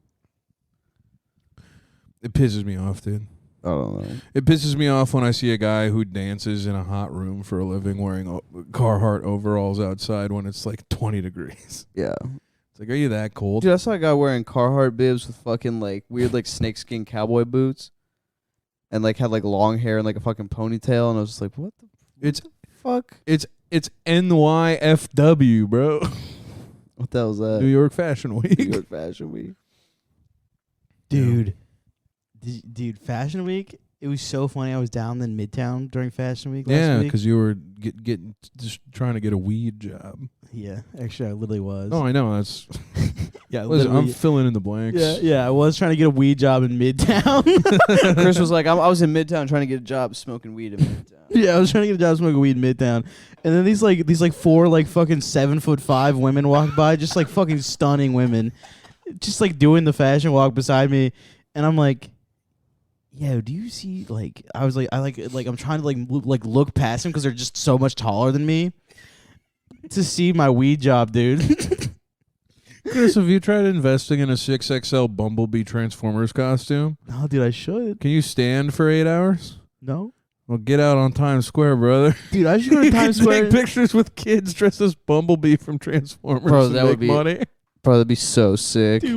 Speaker 1: It pisses me off, dude.
Speaker 2: I don't know.
Speaker 1: It pisses me off when I see a guy who dances in a hot room for a living wearing Carhartt overalls outside when it's like 20 degrees.
Speaker 2: Yeah.
Speaker 1: It's like, are you that cold?
Speaker 2: Dude, I saw a guy wearing Carhartt bibs with fucking like weird like snakeskin cowboy boots, and like had like long hair and like a fucking ponytail, and I was just like, what the
Speaker 1: It's
Speaker 2: fuck?
Speaker 1: it's NYFW, bro.
Speaker 2: What the hell was that?
Speaker 1: New York Fashion Week.
Speaker 2: New York Fashion Week.
Speaker 3: Dude, dude, Fashion Week. It was so funny. I was down in Midtown during Fashion Week last
Speaker 1: Yeah,
Speaker 3: week.
Speaker 1: because you were getting just trying to get a weed job.
Speaker 3: Yeah, actually, I literally was.
Speaker 1: Oh, I know. That's
Speaker 3: yeah,
Speaker 1: listen, I'm
Speaker 3: literally.
Speaker 1: filling in the blanks.
Speaker 3: Yeah, I was trying to get a weed job in Midtown.
Speaker 2: Chris was like, I was in Midtown trying to get a job smoking weed in Midtown.
Speaker 3: Yeah, I was trying to get a job smoking weed in Midtown, and then these four like fucking 7'5" women walked by, just like fucking stunning women, just like doing the fashion walk beside me, and I'm like, yo, do you see like I was like I'm trying to like look past them because they're just so much taller than me to see my weed job, dude.
Speaker 1: Chris, have you tried investing in a 6XL Bumblebee Transformers costume?
Speaker 3: No, dude, I should.
Speaker 1: Can you stand for 8 hours?
Speaker 3: No,
Speaker 1: Well, get out on Times Square, brother.
Speaker 3: dude, I should go to Times Square.
Speaker 1: Take pictures with kids dressed as Bumblebee from Transformers.
Speaker 2: Bro,
Speaker 1: and
Speaker 2: that
Speaker 1: make
Speaker 2: would be-
Speaker 1: money.
Speaker 2: Bro, that'd be so sick.
Speaker 3: Dude,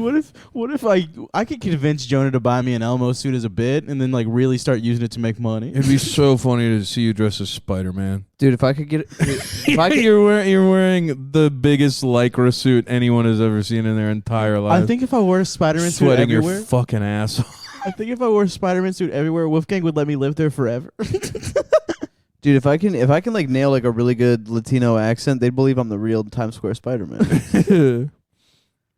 Speaker 3: what if I could convince Jonah to buy me an Elmo suit as a bit and then like really start using it to make money?
Speaker 1: It'd be so funny to see you dressed as Spider-Man.
Speaker 2: Dude, if I could get if I could,
Speaker 1: You're wearing the biggest Lycra suit anyone has ever seen in their entire life.
Speaker 3: I think if I wore a Spider-Man suit
Speaker 1: sweating your
Speaker 3: everywhere,
Speaker 1: fucking ass off.
Speaker 3: I think if I wore a Spider-Man suit everywhere, Wolfgang would let me live there forever.
Speaker 2: dude, if I can like nail like a really good Latino accent, they'd believe I'm the real Times Square Spider-Man.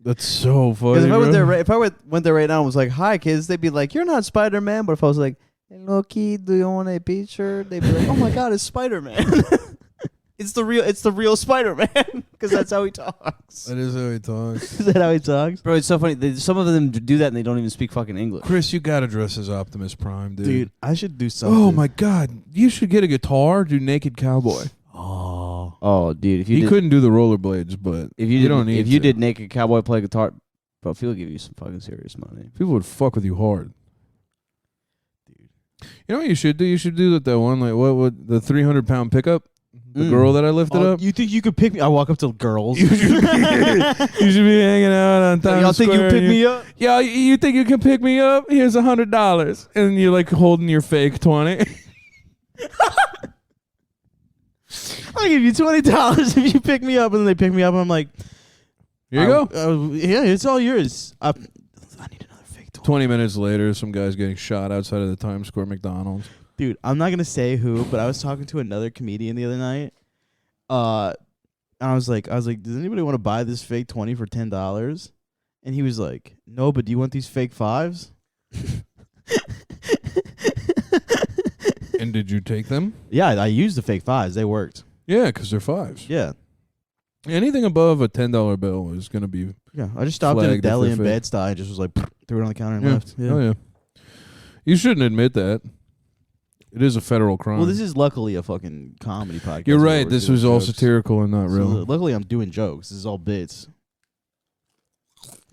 Speaker 1: That's so funny.
Speaker 2: Because if I went
Speaker 1: bro.
Speaker 2: there, went there right now and was like, "Hi, kids," they'd be like, "You're not Spider-Man." But if I was like, "Hello, kid, do you want a picture?" They'd be like, "Oh my God, it's Spider-Man." It's the real Spider-Man because that's how he talks.
Speaker 1: That is how he talks.
Speaker 3: Is that how he talks?
Speaker 2: Bro, it's so funny. Some of them do that and they don't even speak fucking English.
Speaker 1: Chris, you gotta dress as Optimus Prime, dude.
Speaker 3: Dude, I should do something.
Speaker 1: Oh my God, you should get a guitar, do Naked Cowboy.
Speaker 3: Oh.
Speaker 2: Oh, dude, if you
Speaker 1: He
Speaker 2: did,
Speaker 1: couldn't do the rollerblades, but
Speaker 2: if you
Speaker 1: don't need
Speaker 2: if you
Speaker 1: to.
Speaker 2: did Naked Cowboy play guitar, bro, he'll give you some fucking serious money.
Speaker 1: People would fuck with you hard.
Speaker 3: Dude.
Speaker 1: You know what you should do? You should do that one like what the 300-pound pickup. The
Speaker 2: Mm.
Speaker 1: girl that I lifted
Speaker 3: Oh,
Speaker 1: up.
Speaker 3: you think you could pick me? I walk up to girls.
Speaker 1: You should be hanging out on Times
Speaker 2: Y'all think
Speaker 1: Square
Speaker 2: you pick
Speaker 1: and
Speaker 2: me up?
Speaker 1: Yeah, you think you can pick me up? Here's $100, and you're like holding your fake 20.
Speaker 3: I'll give you $20 if you pick me up, and then they pick me up, and I'm like,
Speaker 1: Here you go.
Speaker 3: Yeah, it's all yours. I need another fake 20.
Speaker 1: 20 minutes later, some guy's getting shot outside of the Times Square McDonald's.
Speaker 3: Dude, I'm not gonna say who, but I was talking to another comedian the other night, and I was like, does anybody want to buy this fake 20 for $10? And he was like, no, but do you want these fake 5s?
Speaker 1: And did you take them?
Speaker 3: Yeah, I used the fake 5s. They worked.
Speaker 1: Yeah, because they're 5s.
Speaker 3: Yeah.
Speaker 1: Anything above a $10 bill is going to be.
Speaker 3: Yeah, I just stopped in a
Speaker 1: Flagged if
Speaker 3: deli
Speaker 1: they're
Speaker 3: in
Speaker 1: fake.
Speaker 3: Bed-Stuy and just was like, threw it on the counter and
Speaker 1: Yeah.
Speaker 3: left. Yeah.
Speaker 1: Oh, yeah. You shouldn't admit that. It is a federal crime.
Speaker 3: Well, this is luckily a fucking comedy podcast.
Speaker 1: You're
Speaker 3: where
Speaker 1: right.
Speaker 3: we're
Speaker 1: This
Speaker 3: doing
Speaker 1: was all
Speaker 3: jokes.
Speaker 1: satirical and not
Speaker 3: So,
Speaker 1: real.
Speaker 3: luckily, I'm doing jokes. This is all bits.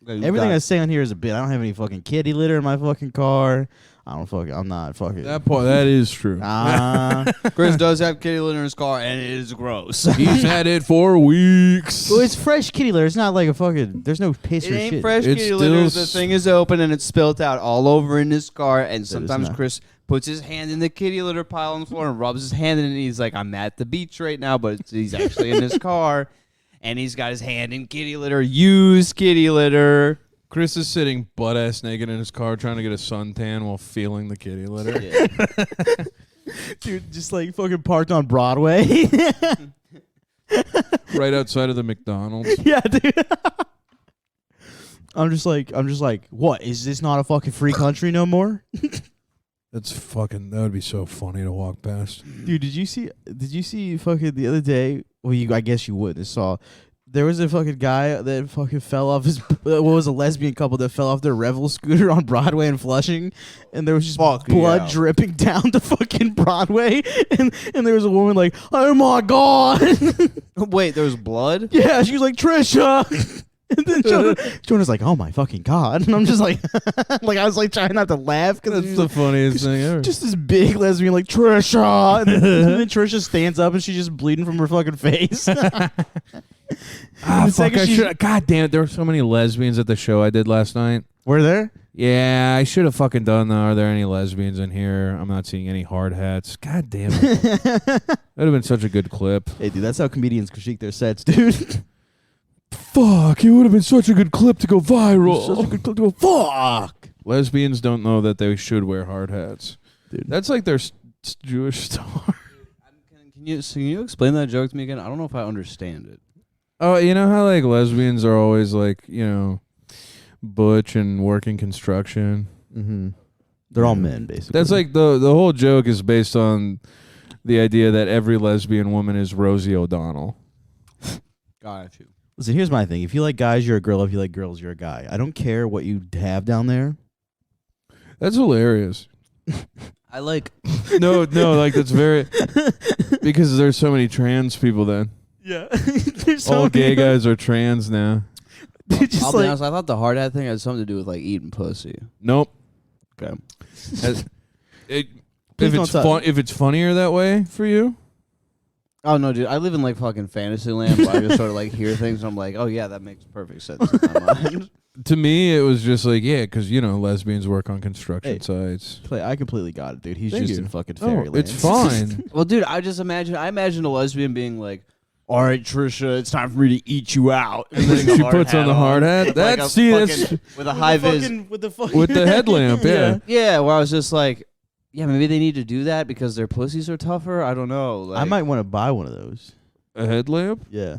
Speaker 4: Okay, you
Speaker 3: Everything
Speaker 4: got-
Speaker 3: I say on here is a bit. I don't have any fucking kitty litter in my fucking car. I'm not fucking.
Speaker 1: That is true.
Speaker 4: Chris does have kitty litter in his car, and it is gross.
Speaker 1: He's had it for weeks.
Speaker 3: Well, it's fresh kitty litter. It's not like a fucking. There's no piss
Speaker 4: It
Speaker 3: or
Speaker 4: ain't
Speaker 3: shit.
Speaker 4: fresh
Speaker 1: It's
Speaker 4: kitty litter.
Speaker 1: still
Speaker 4: The thing is open and it's spilt out all over in his car. And
Speaker 3: is
Speaker 4: sometimes
Speaker 3: not.
Speaker 4: Chris puts his hand in the kitty litter pile on the floor and rubs his hand in it. And he's like, I'm at the beach right now, but he's actually in his car. And he's got his hand in kitty litter, used kitty litter.
Speaker 1: Chris is sitting butt ass naked in his car trying to get a suntan while feeling the kitty litter.
Speaker 3: Dude, just like fucking parked on Broadway.
Speaker 1: Right outside of the McDonald's.
Speaker 3: Yeah, dude. I'm just like, what? Is this not a fucking free country no more?
Speaker 1: That would be so funny to walk past.
Speaker 3: Dude, did you see fucking the other day? Well, I guess you would. There was a fucking guy that fucking fell off his. What was a lesbian couple that fell off their Revel scooter on Broadway in Flushing, and there was just blood
Speaker 4: yeah.
Speaker 3: dripping down the fucking Broadway, and there was a woman like, oh my god,
Speaker 4: Wait, there was blood?
Speaker 3: yeah, she was like Trisha. And then Jonah's like, "Oh my fucking god!" And I'm just like, like I was like trying not to laugh because
Speaker 1: That's the funniest thing ever.
Speaker 3: just this big lesbian like Trisha, and then Trisha stands up and she's just bleeding from her fucking face.
Speaker 1: fuck,
Speaker 3: second
Speaker 1: I
Speaker 3: she-
Speaker 1: should. God damn it! There were so many lesbians at the show I did last night.
Speaker 3: Were there?
Speaker 1: Yeah, I should have fucking done that. Are there any lesbians in here? I'm not seeing any hard hats. God damn it! That'd have been such a good clip.
Speaker 3: Hey, dude, that's how comedians critique their sets, dude.
Speaker 1: Fuck! It would have been such a good clip to go viral.
Speaker 3: Such a good clip to go, fuck.
Speaker 1: Lesbians don't know that they should wear hard hats.
Speaker 3: Dude.
Speaker 1: That's like their Jewish star.
Speaker 4: Can you explain that joke to me again? I don't know if I understand it.
Speaker 1: Oh, you know how like lesbians are always like, you know, butch and working construction.
Speaker 3: Mm-hmm. They're all men, basically.
Speaker 1: That's like the whole joke is based on the idea that every lesbian woman is Rosie O'Donnell.
Speaker 4: Got you.
Speaker 3: Listen, here's my thing. If you like guys, you're a girl. If you like girls, you're a guy. I don't care what you have down there.
Speaker 1: That's hilarious.
Speaker 4: I like.
Speaker 1: No, like that's very because there's so many trans people then.
Speaker 3: Yeah. There's so
Speaker 1: All gay
Speaker 3: many-
Speaker 1: guys are trans now.
Speaker 3: Dude, just
Speaker 4: I'll be
Speaker 3: like,
Speaker 4: honest. I thought the hard hat thing had something to do with like eating pussy.
Speaker 1: Nope.
Speaker 4: Okay.
Speaker 1: If
Speaker 3: Please
Speaker 1: it's
Speaker 3: don't
Speaker 1: fun, if it's funnier that way for you,
Speaker 4: Oh no, dude! I live in like fucking fantasy land. Where I just sort of like hear things, and I'm like, oh yeah, that makes perfect sense in my mind.
Speaker 1: to me it was just like because you know lesbians work on construction
Speaker 3: Hey.
Speaker 1: sites.
Speaker 3: I completely got it, dude. He's
Speaker 1: Thank
Speaker 3: just
Speaker 1: you.
Speaker 3: in fucking
Speaker 1: Oh,
Speaker 3: fairyland.
Speaker 1: it's fine.
Speaker 4: Well, dude, I imagine a lesbian being like, all right, Trisha, it's time for me to eat you out.
Speaker 1: And then she puts on the hard hat. That's that's
Speaker 4: with a high vis.
Speaker 3: with the fucking
Speaker 1: with the headlamp. Yeah.
Speaker 4: Yeah, where I was just like, yeah, maybe they need to do that because their pussies are tougher. I don't know. Like,
Speaker 3: I might want to buy one of those.
Speaker 1: A headlamp
Speaker 3: Yeah.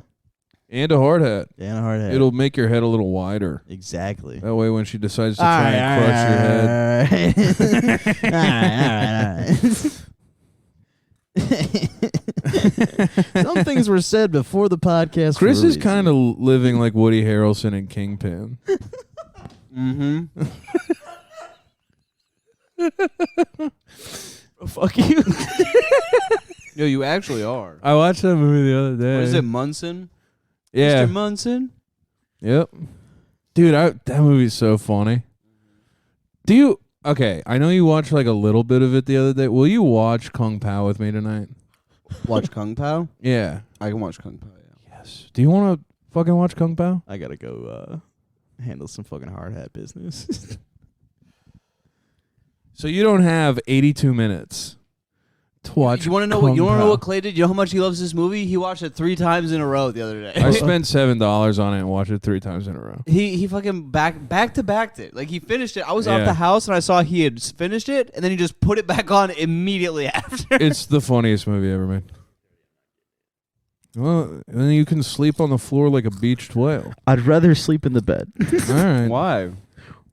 Speaker 1: and a hard hat.
Speaker 3: And a hard hat.
Speaker 1: It'll make your head a little wider.
Speaker 3: Exactly.
Speaker 1: That way, when she decides to try and crush your head,
Speaker 3: Some things were said before the podcast.
Speaker 1: Chris is kind of living like Woody Harrelson in Kingpin.
Speaker 4: Mm-hmm.
Speaker 3: fuck you.
Speaker 4: No, you actually are.
Speaker 1: I watched that movie the other day.
Speaker 4: What is it, Munson?
Speaker 1: Yeah.
Speaker 4: Mr. Munson?
Speaker 1: Yep. Dude, that movie's so funny. Do you? Okay, I know you watched like a little bit of it the other day. Will you watch Kung Pao with me tonight?
Speaker 4: Watch Kung Pao?
Speaker 1: Yeah.
Speaker 4: I can watch Kung Pao, yeah.
Speaker 1: Yes. Do you want to fucking watch Kung Pao?
Speaker 3: I gotta go handle some fucking hard hat business.
Speaker 1: So you don't have 82 minutes to watch.
Speaker 4: You want to know
Speaker 1: Kung Pao.
Speaker 4: what Clay did? You know how much he loves this movie? He watched it 3 times in a row the other day.
Speaker 1: I spent $7 on it and watched it 3 times in a row.
Speaker 4: He fucking back to backed it. Like he finished it. I was
Speaker 1: Yeah.
Speaker 4: out the house and I saw he had finished it and then he just put it back on immediately after.
Speaker 1: It's the funniest movie ever made. Well, then you can sleep on the floor like a beached whale.
Speaker 3: I'd rather sleep in the bed.
Speaker 1: All right.
Speaker 4: Why?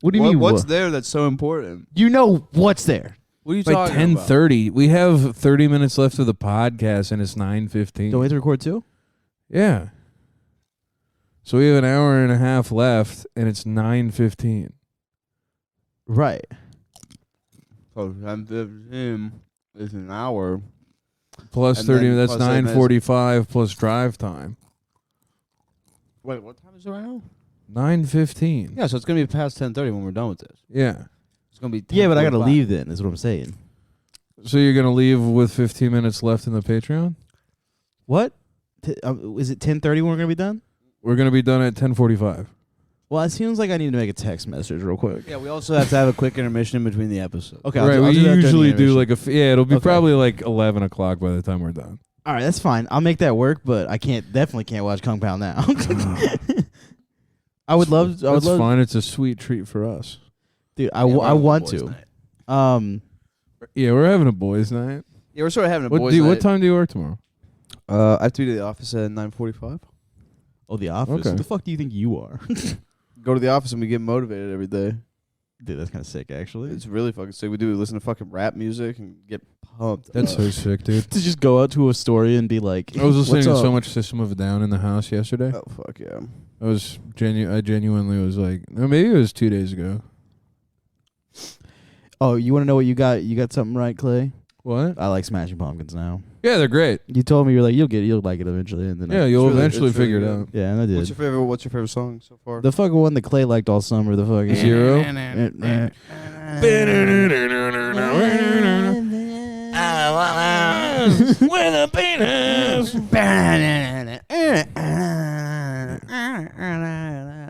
Speaker 3: What do you mean?
Speaker 4: What's there that's so important?
Speaker 3: You know what's there.
Speaker 4: What are you
Speaker 1: It's like
Speaker 4: talking about?
Speaker 1: 10:30. We have 30 minutes left of the podcast, and it's 9:15.
Speaker 3: Don't we have to record too?
Speaker 1: Yeah. So we have an hour and a half left, and it's 9:15.
Speaker 3: Right.
Speaker 4: So 10:15 is an hour.
Speaker 1: Plus
Speaker 4: And
Speaker 1: 30.
Speaker 4: then
Speaker 1: That's
Speaker 4: plus 8 minutes.
Speaker 1: 9:45 plus drive time.
Speaker 4: Wait, what time is it right now?
Speaker 1: 9:15.
Speaker 4: Yeah, so it's gonna be past 10:30 when we're done with this.
Speaker 1: Yeah.
Speaker 4: It's gonna be.
Speaker 3: Yeah, but I gotta
Speaker 4: 10:45.
Speaker 3: leave then. Is what I'm saying.
Speaker 1: So you're gonna leave with 15 minutes left in the Patreon?
Speaker 3: What? Is it 10:30 when we're gonna be done?
Speaker 1: We're gonna be done at 10:45.
Speaker 3: Well, it seems like I need to make a text message real quick.
Speaker 4: Yeah, we also have to have a quick intermission in between the episodes.
Speaker 3: Okay,
Speaker 1: Right.
Speaker 3: I'll
Speaker 1: We
Speaker 3: do that during the
Speaker 1: usually do
Speaker 3: intermission.
Speaker 1: like yeah. It'll be
Speaker 3: Okay.
Speaker 1: probably like 11 o'clock by the time we're done.
Speaker 3: All right, that's fine. I'll make that work, but I definitely can't watch Kung Pao now. I would love. I would
Speaker 1: That's
Speaker 3: love,
Speaker 1: fine. It's a sweet treat for us.
Speaker 3: dude. I want to.
Speaker 1: Yeah, we're having a boys' night.
Speaker 4: Yeah, we're sort of having a
Speaker 1: What
Speaker 4: boys' night.
Speaker 1: what time do you work tomorrow?
Speaker 4: I have to be to the office at 9:45.
Speaker 3: Oh, The Office.
Speaker 1: Okay.
Speaker 3: Who the fuck do you think you are?
Speaker 4: Go to the office and we get motivated every day.
Speaker 3: Dude, that's kind of sick, actually.
Speaker 4: It's really fucking sick. We listen to fucking rap music and get pumped.
Speaker 1: That's
Speaker 4: up.
Speaker 1: so sick, dude.
Speaker 3: To just go out to a story and be like,
Speaker 1: I was listening to
Speaker 3: "What's
Speaker 1: so
Speaker 3: up?"
Speaker 1: much System of a Down in the house yesterday.
Speaker 4: Oh fuck yeah.
Speaker 1: I genuinely was like, no, maybe it was 2 days ago.
Speaker 3: Oh, you want to know what you got? You got something right, Clay?
Speaker 1: What?
Speaker 3: I like Smashing Pumpkins now.
Speaker 1: Yeah, they're great.
Speaker 3: You told me you'll like it eventually, and then
Speaker 1: Yeah,
Speaker 3: I,
Speaker 1: you'll
Speaker 4: really-
Speaker 1: eventually
Speaker 4: it's really
Speaker 1: figure it
Speaker 4: good.
Speaker 1: out.
Speaker 3: yeah, and I
Speaker 4: What's
Speaker 3: did.
Speaker 4: your favorite song so far?
Speaker 3: The fucking one that Clay liked all summer. The fucking
Speaker 1: Zero? With a penis.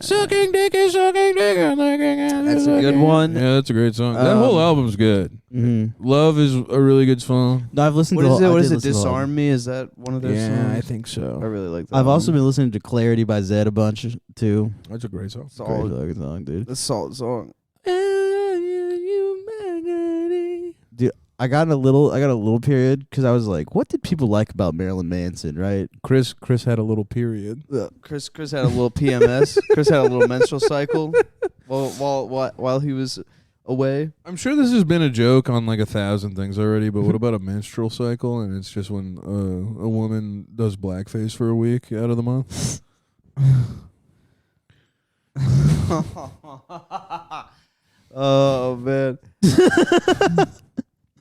Speaker 1: Sucking dick is sucking dick.
Speaker 4: That's a good one.
Speaker 1: Yeah, that's a great song. That whole album's good.
Speaker 3: Mm-hmm.
Speaker 1: Love is a really good song.
Speaker 3: No, I've listened
Speaker 4: What
Speaker 3: to.
Speaker 4: is it?
Speaker 3: I
Speaker 4: What
Speaker 3: did
Speaker 4: is it?
Speaker 3: listen to the whole
Speaker 4: Disarm Me? Is that one of their songs?
Speaker 1: I think
Speaker 4: I
Speaker 1: so.
Speaker 4: really like that.
Speaker 3: I've also
Speaker 4: one.
Speaker 3: been listening to Clarity by Zed a bunch too.
Speaker 1: That's a great song.
Speaker 3: Great
Speaker 4: solid.
Speaker 3: fucking song, dude.
Speaker 4: That's a solid song.
Speaker 3: Dude, I got a little period because I was like, what did people like about Marilyn Manson, right?
Speaker 1: Chris had a little period.
Speaker 4: Chris had a little PMS. Chris had a little menstrual cycle while he was away.
Speaker 1: I'm sure this has been a joke on like 1,000 things already, but what about a menstrual cycle? And it's just when a woman does blackface for a week out of the month.
Speaker 4: Oh man.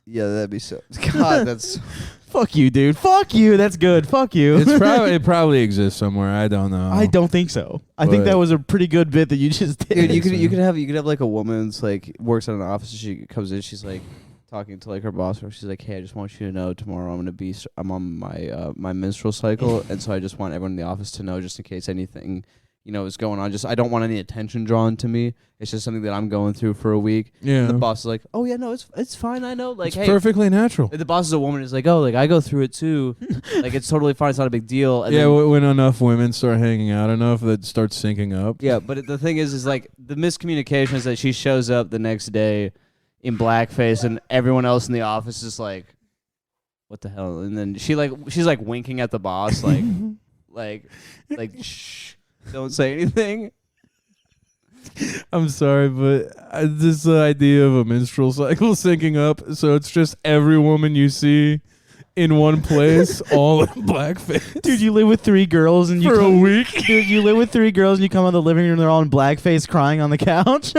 Speaker 4: Yeah, that'd be so. God, that's.
Speaker 3: Fuck you, dude. Fuck you. That's good. Fuck you.
Speaker 1: It probably exists somewhere. I don't know.
Speaker 3: I don't think so. I think
Speaker 1: But-
Speaker 3: that was a pretty good bit that you just did.
Speaker 4: Dude, you could
Speaker 1: so.
Speaker 4: have like a woman's like works at an office. She comes in. She's like talking to like her boss. Or she's like, "Hey, I just want you to know tomorrow I'm on my my menstrual cycle, and so I just want everyone in the office to know, just in case anything is going on. Just I don't want any attention drawn to me. It's just something that I'm going through for a week."
Speaker 1: Yeah.
Speaker 4: And the boss is like, "Oh yeah, no, it's fine. I know. Like,
Speaker 1: It's
Speaker 4: hey."
Speaker 1: perfectly natural.
Speaker 4: The boss is a woman. Is like, "Oh, like I go through it too. Like it's totally fine. It's not a big deal." And
Speaker 1: Yeah,
Speaker 4: then-
Speaker 1: when enough women start hanging out enough, that starts syncing up.
Speaker 4: Yeah, but the thing is like the miscommunication is that she shows up the next day in blackface, and everyone else in the office is like, "What the hell?" And then she's like winking at the boss, like shh, don't say anything.
Speaker 1: I'm sorry, but this idea of a menstrual cycle syncing up, so it's just every woman you see in one place, all in blackface.
Speaker 3: Dude, you live with 3 girls and you
Speaker 1: For a
Speaker 3: come,
Speaker 1: week.
Speaker 3: Dude, you live with 3 girls and you come on the living room. They're all in blackface, crying on the couch.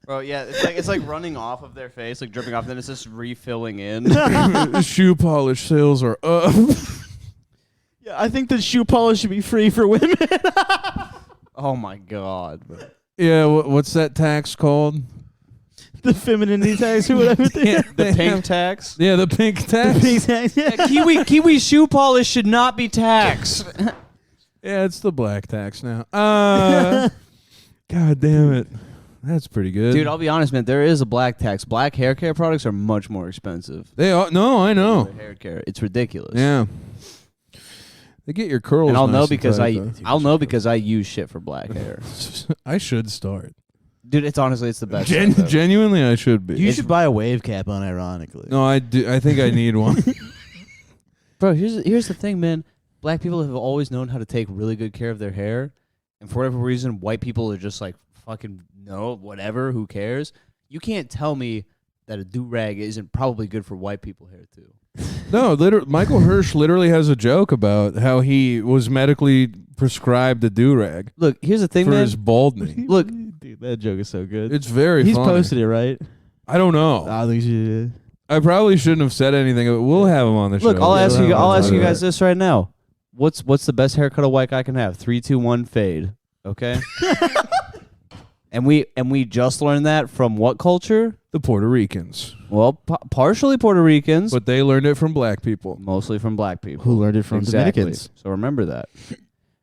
Speaker 4: Bro, yeah, it's like running off of their face, like dripping off, then it's just refilling in.
Speaker 1: Shoe polish sales are up.
Speaker 3: Yeah, I think that shoe polish should be free for women.
Speaker 4: Oh my god, bro.
Speaker 1: Yeah, what's that tax called?
Speaker 3: The femininity tax or whatever.
Speaker 4: The pink tax.
Speaker 1: Yeah, the pink tax.
Speaker 3: The pink tax. Yeah.
Speaker 4: Kiwi shoe polish should not be taxed.
Speaker 1: Yeah, it's the black tax now. God damn it. That's pretty good.
Speaker 4: Dude, I'll be honest, man. There is a black tax. Black hair care products are much more expensive.
Speaker 1: They are. No, I know.
Speaker 4: than hair care. It's ridiculous.
Speaker 1: Yeah. They get your curls.
Speaker 4: And I'll
Speaker 1: nice
Speaker 4: know
Speaker 1: and
Speaker 4: because
Speaker 1: tight, though.
Speaker 4: I use shit for black hair.
Speaker 1: I should start.
Speaker 4: Dude, it's the best. stuff, though.
Speaker 1: Genuinely, I should be.
Speaker 3: You should buy a wave cap unironically.
Speaker 1: No, I do. I think I need one.
Speaker 4: Bro, here's the thing, man. Black people have always known how to take really good care of their hair, and for whatever reason, white people are just like fucking no, whatever, who cares? You can't tell me that a do-rag isn't probably good for white people hair too.
Speaker 1: No, Michael Hirsch literally has a joke about how he was medically prescribed a do-rag
Speaker 4: Look, here's the thing,
Speaker 1: for
Speaker 4: man.
Speaker 1: his balding.
Speaker 4: Look,
Speaker 3: Dude, that joke is so good.
Speaker 1: It's very
Speaker 3: He's
Speaker 1: funny.
Speaker 3: posted it, right?
Speaker 1: I don't know.
Speaker 3: I think you
Speaker 1: I probably shouldn't have said anything. We'll have him on the show.
Speaker 4: look, I'll
Speaker 1: Yeah,
Speaker 4: ask
Speaker 1: we'll
Speaker 4: you
Speaker 1: have him
Speaker 4: I'll
Speaker 1: on
Speaker 4: ask
Speaker 1: the
Speaker 4: you
Speaker 1: show.
Speaker 4: guys this right now. What's the best haircut a white guy can have? 3, 2, 1, fade. Okay? and we just learned that from what culture?
Speaker 1: The Puerto Ricans.
Speaker 4: Well, partially Puerto Ricans,
Speaker 1: But they learned it from black people.
Speaker 4: mostly from black people.
Speaker 3: Who learned it from
Speaker 4: Exactly.
Speaker 3: Dominicans?
Speaker 4: So remember that.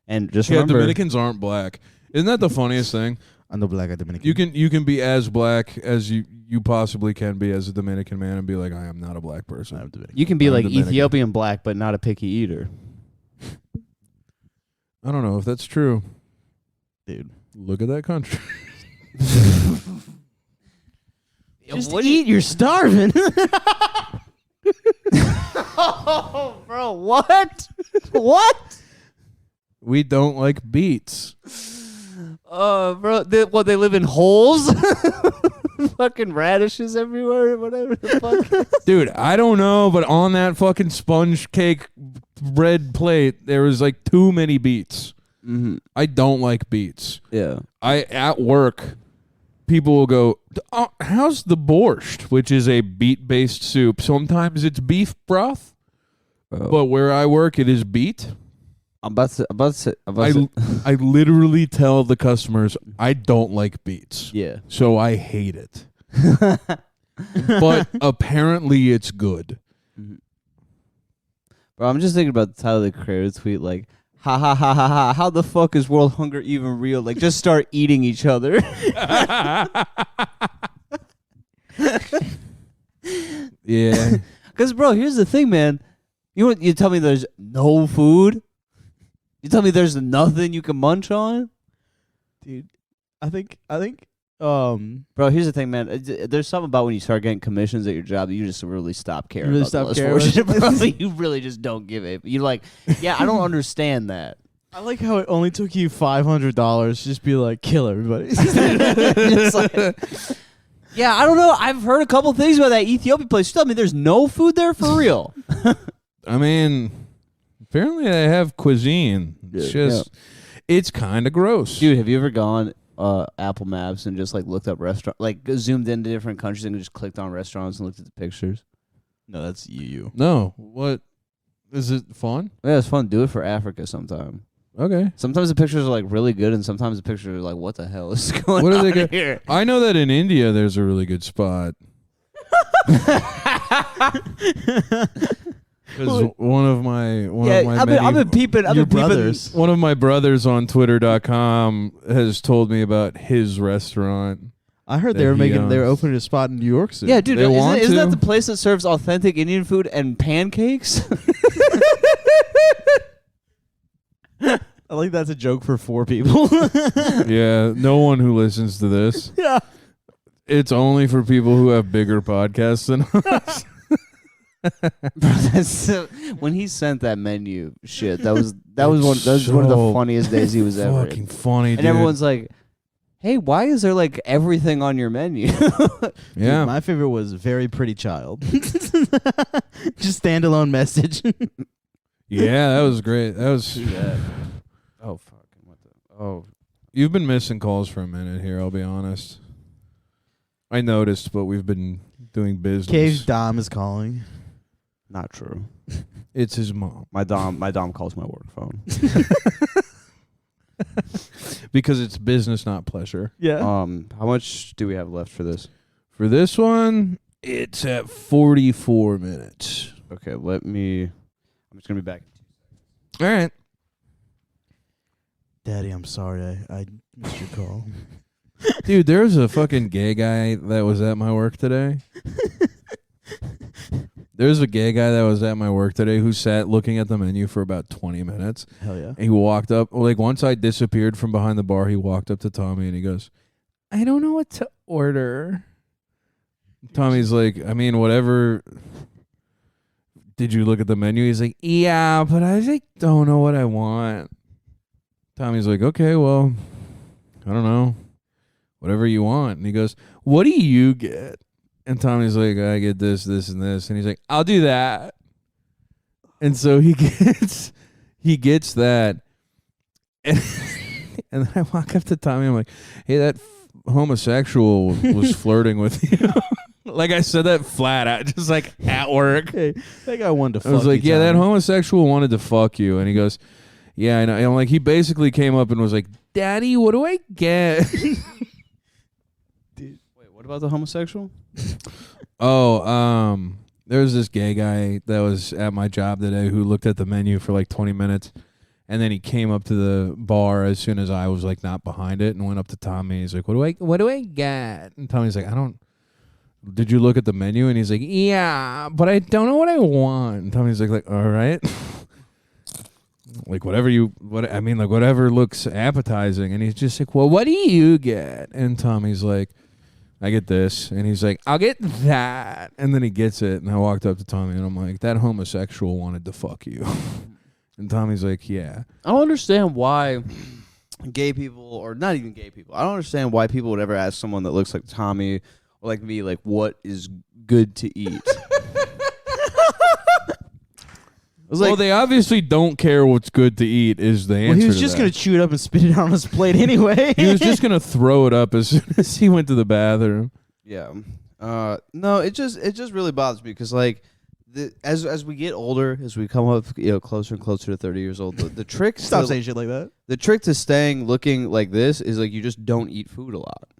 Speaker 4: And just
Speaker 1: Yeah,
Speaker 4: remember,
Speaker 1: Dominicans aren't black. Isn't that the funniest thing?
Speaker 3: I know black Dominican.
Speaker 1: You can be as black as you possibly can be as a Dominican man and be like, I am not a black person.
Speaker 3: I'm Dominican.
Speaker 4: you can be
Speaker 1: I'm
Speaker 4: like
Speaker 1: Dominican.
Speaker 4: Ethiopian black, but not a picky eater.
Speaker 1: I don't know if that's true.
Speaker 3: Dude.
Speaker 1: Look at that country.
Speaker 3: Just eat, you're starving.
Speaker 4: Oh, bro, what? What?
Speaker 1: We don't like beets.
Speaker 4: Bro, they live in holes? Fucking radishes everywhere, whatever the fuck.
Speaker 1: Dude, I don't know, but on that fucking sponge cake bread plate, there was like too many beets.
Speaker 4: Mm-hmm.
Speaker 1: I don't like beets.
Speaker 4: Yeah.
Speaker 1: At work, people will go, oh, how's the borscht, which is a beet-based soup. Sometimes it's beef broth, but where I work, it is beet.
Speaker 4: I'm about to say.
Speaker 1: I literally tell the customers I don't like beets,
Speaker 4: Yeah.
Speaker 1: so I hate it. But apparently it's good.
Speaker 4: Bro, I'm just thinking about the Tyler the Creator tweet, like, ha ha ha ha ha, how the fuck is world hunger even real? Like, just start eating each other.
Speaker 1: Yeah.
Speaker 4: Because, bro, here's the thing, man. You tell me there's no food? You tell me there's nothing you can munch on?
Speaker 3: Dude, I think
Speaker 4: Bro, here's the thing, man. There's something about when you start getting commissions at your job that you just really stop caring.
Speaker 3: You really
Speaker 4: about
Speaker 3: stop
Speaker 4: the less
Speaker 3: caring
Speaker 4: fortunate,
Speaker 3: about
Speaker 4: bro. You really just don't give it. You're like, yeah, I don't understand that.
Speaker 3: I like how it only took you $500 to just be like, kill everybody.
Speaker 4: It's like, yeah, I don't know. I've heard a couple things about that Ethiopia place. You tell me there's no food there for real.
Speaker 1: I mean, apparently they have cuisine. It's just, it's kind of gross.
Speaker 4: Dude, have you ever gone Apple Maps and just like looked up restaurant, like zoomed into different countries and just clicked on restaurants and looked at the pictures?
Speaker 3: No, that's you.
Speaker 1: No. What? Is it fun?
Speaker 4: Yeah, it's fun. Do it for Africa sometime.
Speaker 1: Okay.
Speaker 4: Sometimes the pictures are like really good, and sometimes the pictures are like, what the hell is going
Speaker 1: What are they
Speaker 4: on
Speaker 1: go-
Speaker 4: here?
Speaker 1: I know that in India there's a really good spot. Because one of my
Speaker 4: I've been peeping.
Speaker 3: Your brothers.
Speaker 1: one of my brothers on Twitter.com has told me about his restaurant.
Speaker 3: I heard
Speaker 1: That
Speaker 3: they were
Speaker 1: he
Speaker 3: they were
Speaker 1: owns.
Speaker 3: opening a spot in New York soon.
Speaker 4: Yeah, dude,
Speaker 1: They want
Speaker 4: isn't that
Speaker 1: to.
Speaker 4: the place that serves authentic Indian food and pancakes?
Speaker 3: I like that's a joke for 4 people.
Speaker 1: Yeah, no one who listens to this.
Speaker 3: Yeah.
Speaker 1: It's only for people who have bigger podcasts than us.
Speaker 4: Bro, when he sent that menu shit, that was one of the
Speaker 1: So
Speaker 4: funniest days he was ever in.
Speaker 1: Fucking funny,
Speaker 4: And
Speaker 1: dude.
Speaker 4: everyone's like, "Hey, why is there like everything on your menu?"
Speaker 1: yeah.
Speaker 3: Dude, my favorite was Very Pretty Child. Just standalone message.
Speaker 1: Yeah, that was great. That was.
Speaker 4: Oh fuck! What the? Oh,
Speaker 1: You've been missing calls for a minute here. I'll be honest. I noticed, but we've been doing business.
Speaker 3: Cave's Dom is calling.
Speaker 4: not true.
Speaker 1: It's his mom
Speaker 4: My dom calls my work phone.
Speaker 1: because it's business, not pleasure.
Speaker 3: Yeah.
Speaker 4: How much do we have left for this?
Speaker 1: For this one, it's at 44 minutes.
Speaker 4: Okay, I'm just gonna be back.
Speaker 1: All right.
Speaker 3: Daddy, I'm sorry. I missed your call.
Speaker 1: Dude, there was a fucking gay guy that was at my work today. There's a gay guy that was at my work today who sat looking at the menu for about 20 minutes.
Speaker 3: Hell yeah.
Speaker 1: And he walked up, like once I disappeared from behind the bar, he walked up to Tommy and he goes, I don't know what to order. Tommy's like, I mean, whatever. did you look at the menu? He's like, yeah, but I like don't know what I want. Tommy's like, okay, well, I don't know, whatever you want. And he goes, what do you get? And Tommy's like, I get this, this, and this. And he's like, I'll do that. And so he gets that. And, and then I walk up to Tommy. I'm like, hey, that homosexual was flirting with you. Like I said that flat out, just like at work.
Speaker 3: Hey, that guy wanted to fuck
Speaker 1: I was like,
Speaker 3: you,
Speaker 1: yeah, that
Speaker 3: Tommy.
Speaker 1: homosexual wanted to fuck you. And he goes, yeah, I know. And I'm like, he basically came up and was like, Daddy, what do I get?
Speaker 4: Wait, what about the homosexual?
Speaker 1: Oh, there was this gay guy that was at my job today who looked at the menu for like 20 minutes. And then he came up to the bar as soon as I was like not behind it and went up to Tommy. He's like, what do I get? And Tommy's like, did you look at the menu? And he's like, yeah, but I don't know what I want. And Tommy's like, all right. Like whatever looks appetizing. And he's just like, well, what do you get? And Tommy's like, I get this. And he's like, I'll get that. And then he gets it. And I walked up to Tommy and I'm like, that homosexual wanted to fuck you. And Tommy's like, yeah.
Speaker 4: I don't understand why gay people, or not even gay people, I don't understand why people would ever ask someone that looks like Tommy or like me, like, what is good to eat?
Speaker 1: Well, they obviously don't care what's good to eat is the answer.
Speaker 3: Well, he was
Speaker 1: to
Speaker 3: just
Speaker 1: that.
Speaker 3: going to chew it up and spit it out on his plate anyway.
Speaker 1: He was just gonna throw it up as soon as he went to the bathroom.
Speaker 4: Yeah. No, it just really bothers me because like as we get older, as we come up, closer and closer to 30 years old, the trick
Speaker 3: Stop
Speaker 4: to,
Speaker 3: saying shit like that.
Speaker 4: the trick to staying looking like this is like you just don't eat food a lot.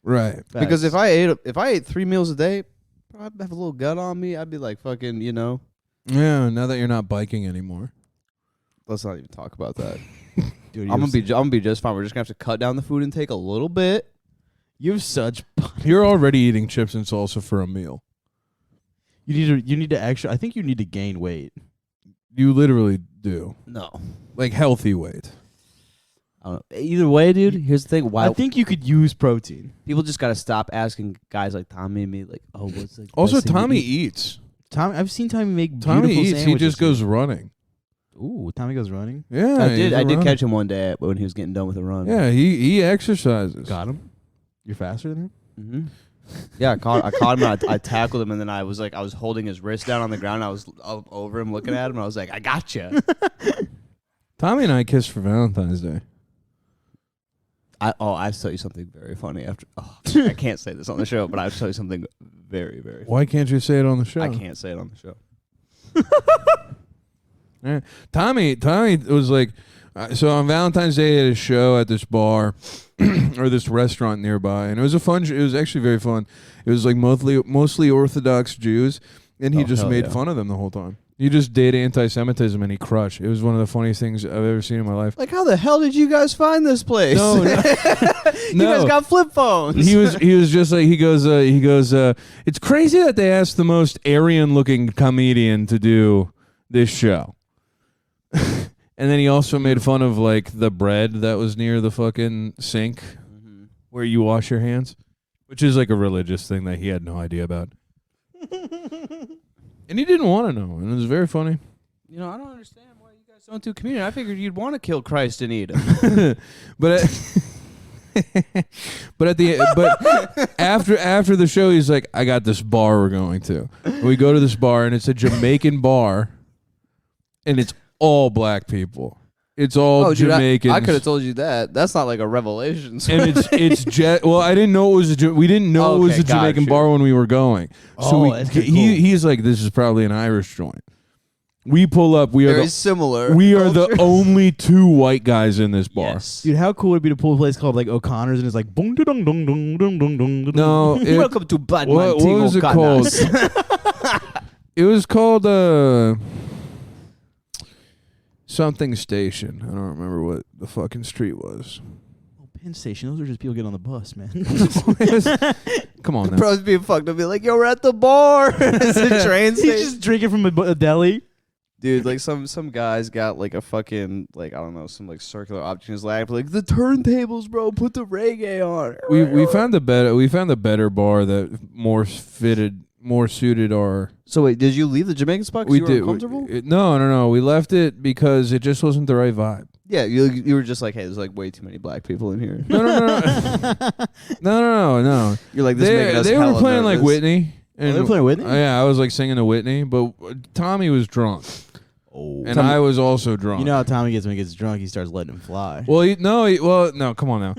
Speaker 1: Right.
Speaker 4: Because if I ate 3 meals a day, I'd have a little gut on me. I'd be like fucking,
Speaker 1: Yeah. Now that you're not biking anymore.
Speaker 4: Let's not even talk about that.
Speaker 3: Dude,
Speaker 4: I'm gonna be just fine. We're just gonna have to cut down the food intake a little bit.
Speaker 3: you have such.
Speaker 1: You're already eating chips and salsa for a meal.
Speaker 3: You need to actually. I think you need to gain weight.
Speaker 1: You literally do.
Speaker 4: No.
Speaker 1: Like healthy weight.
Speaker 4: I don't know. Either way, dude, here's the thing. Why
Speaker 3: I think you could use protein.
Speaker 4: people just gotta stop asking guys like Tommy and me, like, oh, what's like the
Speaker 1: Also,
Speaker 4: best thing to
Speaker 1: Tommy
Speaker 4: eat?
Speaker 1: eats.
Speaker 3: Tommy, I've seen Tommy make
Speaker 1: Tommy
Speaker 3: beautiful
Speaker 1: eats. He
Speaker 3: sandwiches.
Speaker 1: just goes running.
Speaker 3: Ooh, Tommy goes running.
Speaker 1: Yeah.
Speaker 4: I
Speaker 1: he's
Speaker 4: did
Speaker 1: a runner.
Speaker 4: catch him one day when he was getting done with a run.
Speaker 1: Yeah. He exercises.
Speaker 3: Got him. You're faster than him.
Speaker 4: Mm-hmm. Yeah, I caught him. And I tackled him, and then I was holding his wrist down on the ground. I was up over him, looking at him. And I was like, I got you.
Speaker 1: Tommy and I kissed for Valentine's Day.
Speaker 4: I tell you something very funny. I can't say this on the show, but I'll tell you something very, very.
Speaker 1: Why can't you say it on the show?
Speaker 4: I can't say it on the show.
Speaker 1: Yeah. Tommy was like, so on Valentine's Day at a show at this bar or this restaurant nearby, and it was it was actually very fun. It was like mostly Orthodox Jews, and he just
Speaker 4: hell
Speaker 1: made
Speaker 4: yeah.
Speaker 1: fun of them the whole time. He just did anti-Semitism and he crushed. It was one of the funniest things I've ever seen in my life.
Speaker 4: Like, how the hell did you guys find this place?
Speaker 1: No, no.
Speaker 4: You guys got flip phones.
Speaker 1: He was just like he goes it's crazy that they asked the most Aryan looking comedian to do this show. And then he also made fun of like the bread that was near the fucking sink where you wash your hands, which is like a religious thing that he had no idea about. And he didn't want to know, and it was very funny.
Speaker 4: I don't understand why you guys don't do communion. I figured you'd want to kill Christ and eat him.
Speaker 1: But after the show, he's like, I got this bar we're going to. And we go to this bar, and it's a Jamaican bar, and it's all black people. It's all Jamaicans.
Speaker 4: I could have told you that. That's not like a revelation.
Speaker 1: And well, I didn't know it was we didn't know it was
Speaker 4: Okay,
Speaker 1: a Jamaican
Speaker 4: gotcha.
Speaker 1: bar when we were going. So
Speaker 3: that's kinda
Speaker 1: he's like, this is probably an Irish joint. We pull up.
Speaker 4: Very similar.
Speaker 1: We are the only two white guys in this bar.
Speaker 4: Yes.
Speaker 3: Dude, how cool would it be to pull a place called like O'Connor's and it's like boom dong dong dong dong dong dong.
Speaker 1: No,
Speaker 4: Welcome to Bad
Speaker 1: what was it called? It was called something station. I don't remember what the fucking street was.
Speaker 3: Penn Station. Those are just people getting on the bus, man.
Speaker 1: Come on now.
Speaker 4: Bro's being fucked up. Be like, yo, we're at the bar. It's a train
Speaker 3: He's
Speaker 4: station.
Speaker 3: just drinking from a deli.
Speaker 4: Dude, like some guys got like a fucking like I don't know some like circular object in his lap. Like the turntables, bro. Put the reggae on.
Speaker 1: We found a better bar that more more suited our.
Speaker 2: So wait, did you leave the Jamaican spot because
Speaker 1: We
Speaker 2: you were
Speaker 1: did.
Speaker 2: uncomfortable?
Speaker 1: No. We left it because it just wasn't the right vibe.
Speaker 2: Yeah, you were just like, hey, there's like way too many black people in here.
Speaker 1: No.
Speaker 2: You're like, this is making us
Speaker 1: They were
Speaker 2: hella
Speaker 1: playing like
Speaker 2: nervous.
Speaker 1: Whitney.
Speaker 3: they were playing Whitney?
Speaker 1: Yeah, I was like singing to Whitney, but Tommy was drunk,
Speaker 3: Oh.
Speaker 1: and I was also drunk.
Speaker 3: You know how Tommy gets when he gets drunk, he starts letting him fly.
Speaker 1: Well, no. Come on now,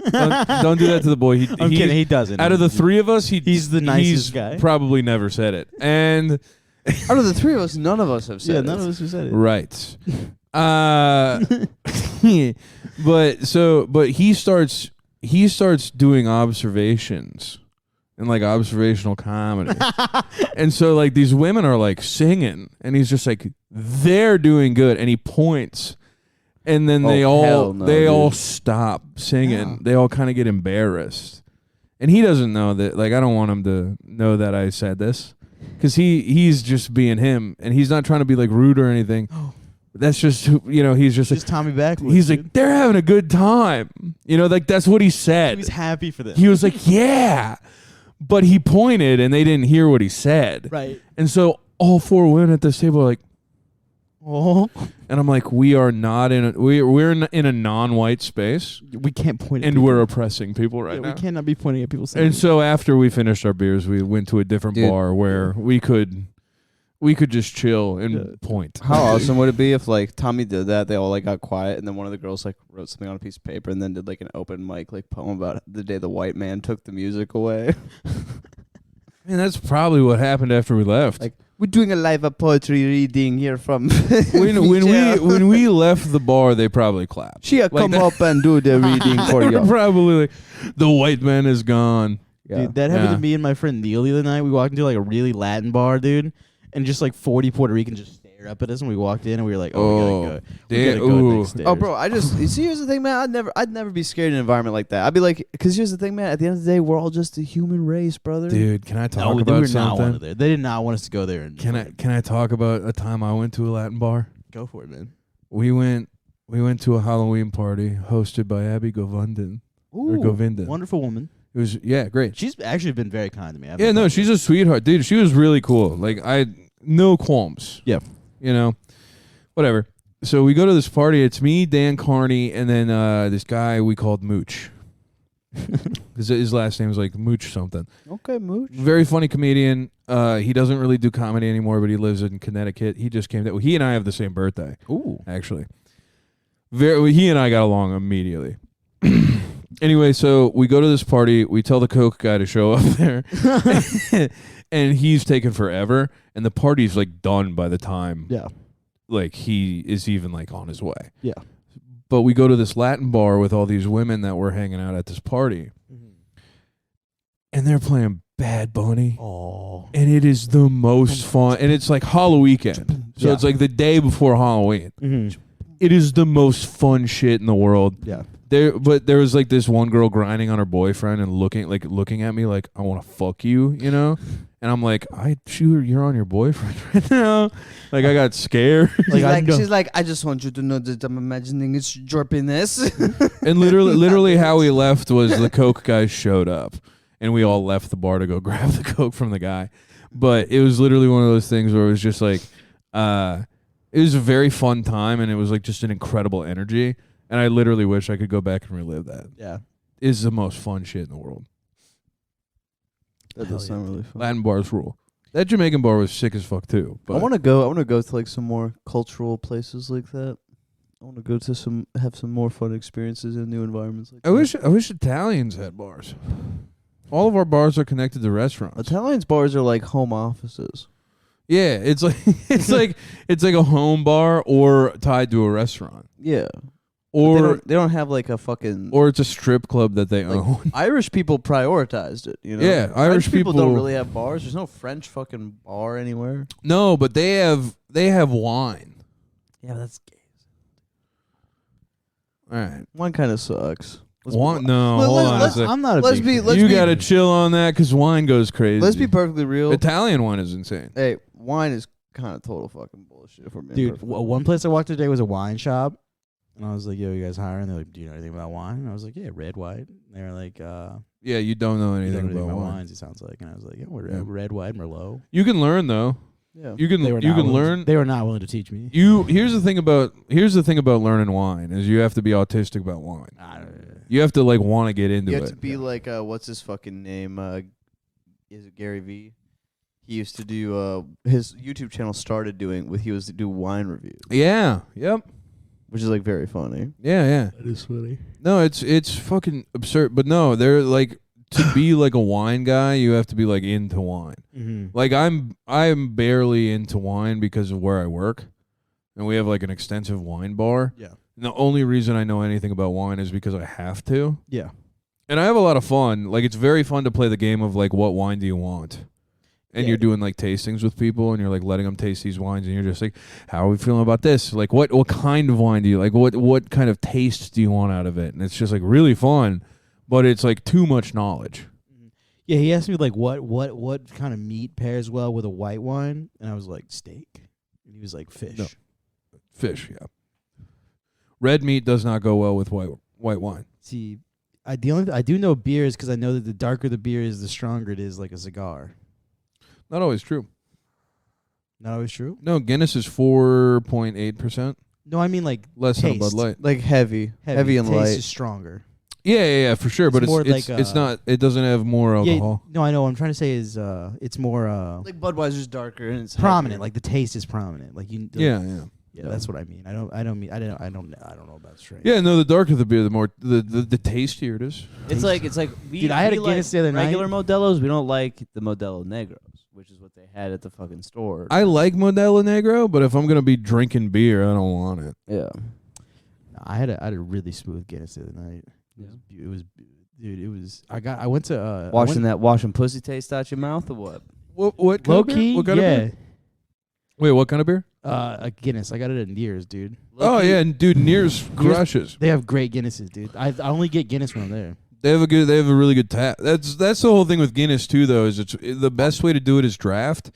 Speaker 1: don't do that to the boy.
Speaker 3: I'm kidding, he doesn't.
Speaker 1: Out of the three of us, he's
Speaker 3: the nicest guy.
Speaker 1: Probably never said it, and
Speaker 2: Out of the three of us, none of us have said
Speaker 3: Yeah,
Speaker 2: it.
Speaker 3: none of us who said it.
Speaker 1: right. But he starts doing observations and like observational comedy. And so like these women are like singing and he's just like, they're doing good, and he points and then they
Speaker 2: hell no,
Speaker 1: all
Speaker 2: dude.
Speaker 1: stop singing.
Speaker 3: Yeah.
Speaker 1: They all kind of get embarrassed. And he doesn't know that, like, I don't want him to know that I said this, because he's just being him, and he's not trying to be like rude or anything. That's just he's just like,
Speaker 3: Just Tommy backwards.
Speaker 1: he's
Speaker 3: dude.
Speaker 1: like, they're having a good time. Like that's what he said.
Speaker 3: He was happy for them.
Speaker 1: He was like, yeah. But he pointed and they didn't hear what he said.
Speaker 3: right.
Speaker 1: And so all four women at this table are like,
Speaker 3: Oh.
Speaker 1: and I'm like, we are not we're in a non-white space,
Speaker 3: We can't point at
Speaker 1: and
Speaker 3: people.
Speaker 1: we're oppressing people right
Speaker 3: Yeah,
Speaker 1: now.
Speaker 3: we cannot be pointing at people.
Speaker 1: And so after we finished our beers, we went to a different
Speaker 2: Dude.
Speaker 1: bar where we could just chill and point.
Speaker 2: How awesome would it be if like Tommy did that? They all like got quiet, and then one of the girls like wrote something on a piece of paper, and then did like an open mic like poem about the day the white man took the music away.
Speaker 1: I mean, that's probably what happened after we left.
Speaker 2: Like, we're doing a live poetry reading here from
Speaker 1: when we left the bar, they probably clapped.
Speaker 2: She
Speaker 1: Like
Speaker 2: come
Speaker 1: that.
Speaker 2: up and do the reading for
Speaker 1: They were
Speaker 2: you.
Speaker 1: probably like, the white man is gone.
Speaker 2: Yeah.
Speaker 3: Dude, that happened
Speaker 1: Yeah.
Speaker 3: to me and my friend Neil the other night. We walked into like a really Latin bar, dude, and just like 40 Puerto Ricans just stared up at us, and we walked in and we were like, oh, we gotta go. We gotta go next
Speaker 2: Oh,
Speaker 3: stairs.
Speaker 2: bro, you see, here's the thing, man. I'd never be scared in an environment like that. I'd be like, because here's the thing, man. At the end of the day, we're all just a human race, brother.
Speaker 1: Dude, can I talk
Speaker 3: No, they
Speaker 1: about
Speaker 3: were not
Speaker 1: something?
Speaker 3: there. They did not want us to go there. And
Speaker 1: Can I talk about a time I went to a Latin bar?
Speaker 3: go for it, man?
Speaker 1: We went to a Halloween party hosted by Abby Govinden. Or
Speaker 3: Ooh,
Speaker 1: Govinda.
Speaker 3: wonderful woman.
Speaker 1: It was great.
Speaker 3: She's actually been very kind to me.
Speaker 1: Yeah, no, she's a sweetheart, dude. She was really cool. Like, I no qualms.
Speaker 3: Yeah.
Speaker 1: Whatever. So we go to this party. It's me, Dan Carney, and then this guy we called Mooch. His last name is like Mooch something.
Speaker 2: Okay, Mooch.
Speaker 1: Very funny comedian. He doesn't really do comedy anymore, but he lives in Connecticut. He just came down. He and I have the same birthday,
Speaker 3: Ooh.
Speaker 1: actually. He and I got along immediately. Anyway, so we go to this party. We tell the Coke guy to show up there. And he's taking forever. And the party's like done by the time
Speaker 3: Yeah.
Speaker 1: like he is even like on his way.
Speaker 3: Yeah.
Speaker 1: But we go to this Latin bar with all these women that were hanging out at this party. And they're playing Bad Bunny.
Speaker 3: Oh.
Speaker 1: And it is the most fun. And it's like Halloween weekend. So
Speaker 3: Yeah.
Speaker 1: it's like the day before Halloween.
Speaker 3: Mm-hmm.
Speaker 1: It is the most fun shit in the world.
Speaker 3: Yeah.
Speaker 1: But there was like this one girl grinding on her boyfriend and looking at me like, I want to fuck you, And I'm like, you're on your boyfriend right now. Like, I got scared.
Speaker 2: She's like, I just want you to know that I'm imagining it's droppiness.
Speaker 1: And literally how we left was the Coke guy showed up. And we all left the bar to go grab the Coke from the guy. But it was literally one of those things where it was just like, it was a very fun time. And it was like just an incredible energy. And I literally wish I could go back and relive that.
Speaker 3: Yeah.
Speaker 1: It is the most fun shit in the world.
Speaker 2: That does sound really fun.
Speaker 1: Latin bars rule. That Jamaican bar was sick as fuck too. But
Speaker 2: I want to go to like some more cultural places like that. I want to go to have some more fun experiences in new environments like
Speaker 1: I wish Italians had bars. All of our bars are connected to restaurants.
Speaker 2: Italians bars are like home offices.
Speaker 1: Yeah, it's like it's like a home bar or tied to a restaurant.
Speaker 2: Yeah.
Speaker 1: Or
Speaker 2: they don't have like a fucking
Speaker 1: or it's a strip club that they
Speaker 2: like,
Speaker 1: own.
Speaker 2: Irish people prioritized it,
Speaker 1: Yeah,
Speaker 2: French
Speaker 1: Irish
Speaker 2: people
Speaker 1: people
Speaker 2: don't really have bars. There's no French fucking bar anywhere.
Speaker 1: No, but they have wine.
Speaker 2: Yeah, that's gay.
Speaker 1: All right.
Speaker 2: One kind of sucks.
Speaker 1: Wine? No,
Speaker 2: Let-
Speaker 1: hold
Speaker 2: let-
Speaker 1: on a
Speaker 2: let's-
Speaker 1: sec.
Speaker 3: I'm not a
Speaker 2: let's
Speaker 3: big
Speaker 2: be-
Speaker 3: fan.
Speaker 2: let's
Speaker 1: You
Speaker 2: be-
Speaker 1: gotta chill on that because wine goes crazy.
Speaker 2: Let's be perfectly real.
Speaker 1: Italian wine is insane.
Speaker 2: Hey, wine is kind of total fucking bullshit if we're being
Speaker 3: Dude,
Speaker 2: perfectly
Speaker 3: one place I walked today was a wine shop, and I was like, "Yo, you guys hiring?" They're like, "Do you know anything about wine?" And I was like, "Yeah, red, white." And they were like,
Speaker 1: Yeah, you don't know
Speaker 3: You
Speaker 1: anything
Speaker 3: don't know
Speaker 1: about wine.
Speaker 3: wines. It sounds like, and I was like, yeah,
Speaker 1: Yeah.
Speaker 3: red, white, Merlot.
Speaker 1: You can learn though.
Speaker 2: Yeah.
Speaker 1: You can
Speaker 3: They were
Speaker 1: you
Speaker 3: not
Speaker 1: can
Speaker 3: willing to-
Speaker 1: learn.
Speaker 3: They were not willing to teach me.
Speaker 1: Here's the thing about learning wine is you have to be autistic about wine. You have to like want to get into
Speaker 2: You
Speaker 1: it.
Speaker 2: have to be like, what's his fucking name? Is it Gary Vee? He used to do his YouTube channel started doing he was to do wine reviews,
Speaker 1: Yeah. Yep.
Speaker 2: which is like very funny.
Speaker 1: Yeah.
Speaker 3: That is funny.
Speaker 1: No, it's fucking absurd. But no, they're like to be like a wine guy, you have to be like into wine.
Speaker 3: Mm-hmm.
Speaker 1: Like I'm barely into wine because of where I work, and we have like an extensive wine bar.
Speaker 3: Yeah.
Speaker 1: And the only reason I know anything about wine is because I have to.
Speaker 3: Yeah.
Speaker 1: And I have a lot of fun. Like it's very fun to play the game of like what wine do you want? And
Speaker 3: Yeah.
Speaker 1: you're doing like tastings with people and you're like letting them taste these wines and you're just like, how are we feeling about this? Like what kind of wine do you like? What kind of taste do you want out of it? And it's just like really fun, but it's like too much knowledge.
Speaker 3: Yeah, he asked me like what kind of meat pairs well with a white wine, and I was like steak, and he was like fish.
Speaker 1: No. Fish, yeah. Red meat does not go well with white wine.
Speaker 3: See, I do know beers because I know that the darker the beer is, the stronger it is, like a cigar.
Speaker 1: Not always true.
Speaker 3: Not always true.
Speaker 1: No, Guinness is 4.8%,
Speaker 3: No, I mean like
Speaker 1: less than a
Speaker 3: taste.
Speaker 1: Bud Light.
Speaker 2: Like heavy and
Speaker 3: taste
Speaker 2: light.
Speaker 3: is stronger.
Speaker 1: Yeah, for sure. But
Speaker 3: It's more
Speaker 1: it's
Speaker 3: like,
Speaker 1: not. It doesn't have more alcohol.
Speaker 3: Yeah, no, I know. What I'm trying to say is it's more
Speaker 2: Like Budweiser's darker and it's
Speaker 3: prominent.
Speaker 2: heavier.
Speaker 3: Like the taste is prominent. Like you.
Speaker 1: Yeah.
Speaker 3: Yeah, that's what I mean. I don't know about strain.
Speaker 1: Yeah, no. The darker the beer, the more the tastier it is.
Speaker 2: It's like we.
Speaker 3: Dude, I had
Speaker 2: we
Speaker 3: a Guinness the other night.
Speaker 2: Regular Modelo's, we don't like the Modelo Negros, which is what they had at the fucking store.
Speaker 1: I like Modelo Negro, but if I'm gonna be drinking beer, I don't want it.
Speaker 2: yeah.
Speaker 3: I had a really smooth Guinness the other night. It was dude. It was. I went to
Speaker 2: Washing pussy taste out your mouth or what?
Speaker 1: What kind
Speaker 3: low
Speaker 1: of beer?
Speaker 3: key.
Speaker 1: What kind
Speaker 3: Yeah.
Speaker 1: of beer? Wait, what kind of beer?
Speaker 3: A Guinness. I got it at Nears, dude.
Speaker 1: Oh yeah, and dude, Nears crushes.
Speaker 3: They have great Guinnesses, dude. I only get Guinness when I'm there.
Speaker 1: They have a really good tap. That's the whole thing with Guinness too, though. Is it's the best way to do it is draft.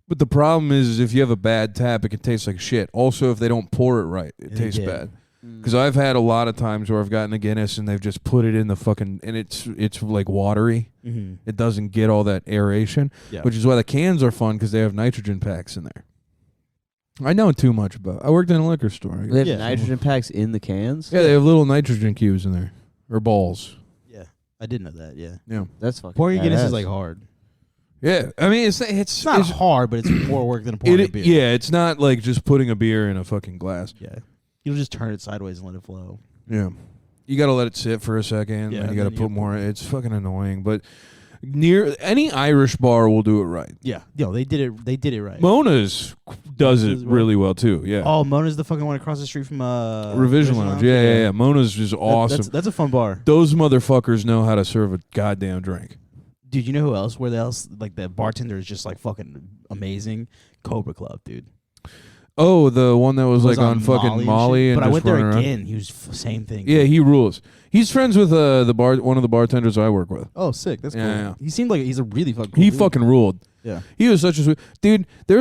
Speaker 1: But the problem is if you have a bad tap, it can taste like shit. Also, if they don't pour it right, it tastes
Speaker 3: Yeah.
Speaker 1: bad. Because I've had a lot of times where I've gotten a Guinness and they've just put it in the fucking and it's like watery.
Speaker 3: Mm-hmm.
Speaker 1: It doesn't get all that aeration,
Speaker 3: Yeah.
Speaker 1: which is why the cans are fun because they have nitrogen packs in there. I know too much about. I worked in a liquor store.
Speaker 2: They have
Speaker 3: Yeah.
Speaker 2: nitrogen packs in the cans.
Speaker 1: Yeah, they have little nitrogen cubes in there or balls.
Speaker 3: Yeah, I did know that. Yeah,
Speaker 1: Yeah,
Speaker 2: That's fucking.
Speaker 3: pouring Guinness
Speaker 2: badass.
Speaker 3: is like hard.
Speaker 1: yeah. I mean, it's
Speaker 3: It's not hard, but it's more work than pouring a beer.
Speaker 1: yeah. It's not like just putting a beer in a fucking glass.
Speaker 3: Yeah. You'll just turn it sideways and let it flow.
Speaker 1: Yeah. You got to let it sit for a second.
Speaker 3: Yeah,
Speaker 1: and you
Speaker 3: and
Speaker 1: got to
Speaker 3: then
Speaker 1: put
Speaker 3: you-
Speaker 1: more. It's fucking annoying. But near any Irish bar will do it right.
Speaker 3: Yeah. Yo, they did it right.
Speaker 1: Mona's does it
Speaker 3: Does it well.
Speaker 1: really well too. Yeah.
Speaker 3: Oh, Mona's the fucking one across the street from
Speaker 1: Revision Lounge. Yeah. Mona's is awesome.
Speaker 3: That's a fun bar.
Speaker 1: Those motherfuckers know how to serve a goddamn drink.
Speaker 3: Dude, you know who else? Where else? Like the bartender is just like fucking amazing. Cobra Club, dude.
Speaker 1: Oh, the one that was
Speaker 3: Was
Speaker 1: like on fucking
Speaker 3: and
Speaker 1: Molly
Speaker 3: shit.
Speaker 1: and
Speaker 3: But I
Speaker 1: just
Speaker 3: went there
Speaker 1: running around.
Speaker 3: again. He was same thing.
Speaker 1: Yeah, he rules. He's friends with one of the bartenders I work with.
Speaker 3: Oh, sick. That's
Speaker 1: Yeah,
Speaker 3: cool.
Speaker 1: yeah.
Speaker 3: He seemed like he's a really fucking cool
Speaker 1: He
Speaker 3: dude.
Speaker 1: fucking ruled.
Speaker 3: Yeah.
Speaker 1: He was such a sweet dude. I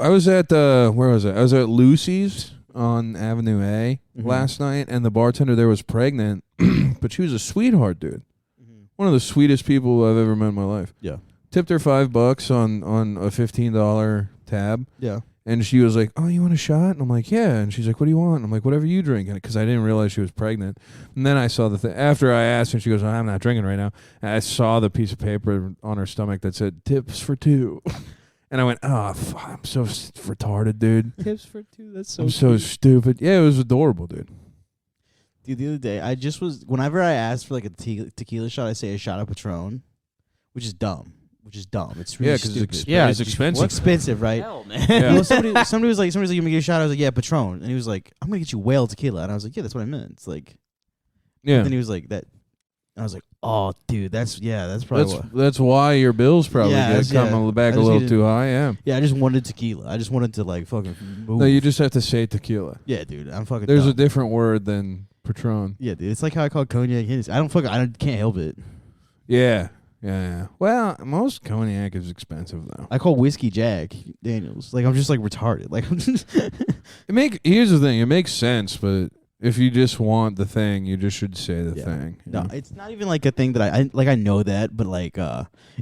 Speaker 1: was at where was it? I was at Lucy's on Avenue A
Speaker 3: Mhm.
Speaker 1: last night, and the bartender there was pregnant, but she was a sweetheart, dude. One of the sweetest people I've ever met in my life.
Speaker 3: Yeah.
Speaker 1: Tipped her $5 on a $15 tab,
Speaker 3: Yeah.
Speaker 1: and she was like, "Oh, you want a shot?" And I'm like, "Yeah." And she's like, "What do you want?" And I'm like, "Whatever you drink," because I didn't realize she was pregnant. And then I saw the thing after I asked her. She goes, "I'm not drinking right now." And I saw the piece of paper on her stomach that said "tips for 2." And I went, "Oh, I'm so retarded, dude.
Speaker 2: Tips for 2. That's so.
Speaker 1: I'm so stupid." Yeah, it was adorable, dude.
Speaker 3: Dude, the other day, I just was, whenever I ask for like a tequila shot, I say a shot of Patron, which is dumb. It's really
Speaker 1: Yeah, because
Speaker 3: stupid.
Speaker 1: it's expensive.
Speaker 3: It's expensive, right?
Speaker 2: Hell, man.
Speaker 1: Yeah.
Speaker 3: You know, somebody was like, "Give me a shot." I was like, "Yeah, Patron," and he was like, "I'm gonna get you whale tequila," and I was like, "Yeah, that's what I meant." It's like,
Speaker 1: Yeah,
Speaker 3: and then he was like, "That," and I was like, "Oh, dude, that's probably what."
Speaker 1: that's why your bills probably
Speaker 3: Yeah,
Speaker 1: get
Speaker 3: that's-
Speaker 1: come
Speaker 3: yeah.
Speaker 1: back
Speaker 3: I
Speaker 1: a
Speaker 3: just
Speaker 1: little
Speaker 3: needed-
Speaker 1: too high. Yeah.
Speaker 3: Yeah, I just wanted tequila. I just wanted to like fucking move.
Speaker 1: No, you just have to say tequila.
Speaker 3: Yeah, dude, I'm fucking.
Speaker 1: There's a
Speaker 3: dumb.
Speaker 1: different word than Patron.
Speaker 3: Yeah, dude, it's like how I call cognac Hennessy. I can't help it.
Speaker 1: Yeah. Well, most cognac is expensive though.
Speaker 3: I call whiskey Jack Daniels. Like I'm just like retarded. Like I'm just
Speaker 1: Here's the thing. It makes sense, but If you just want the thing, you just should say the
Speaker 3: Yeah.
Speaker 1: thing. you
Speaker 3: No,
Speaker 1: know?
Speaker 3: it's not even like a thing that I know that, but like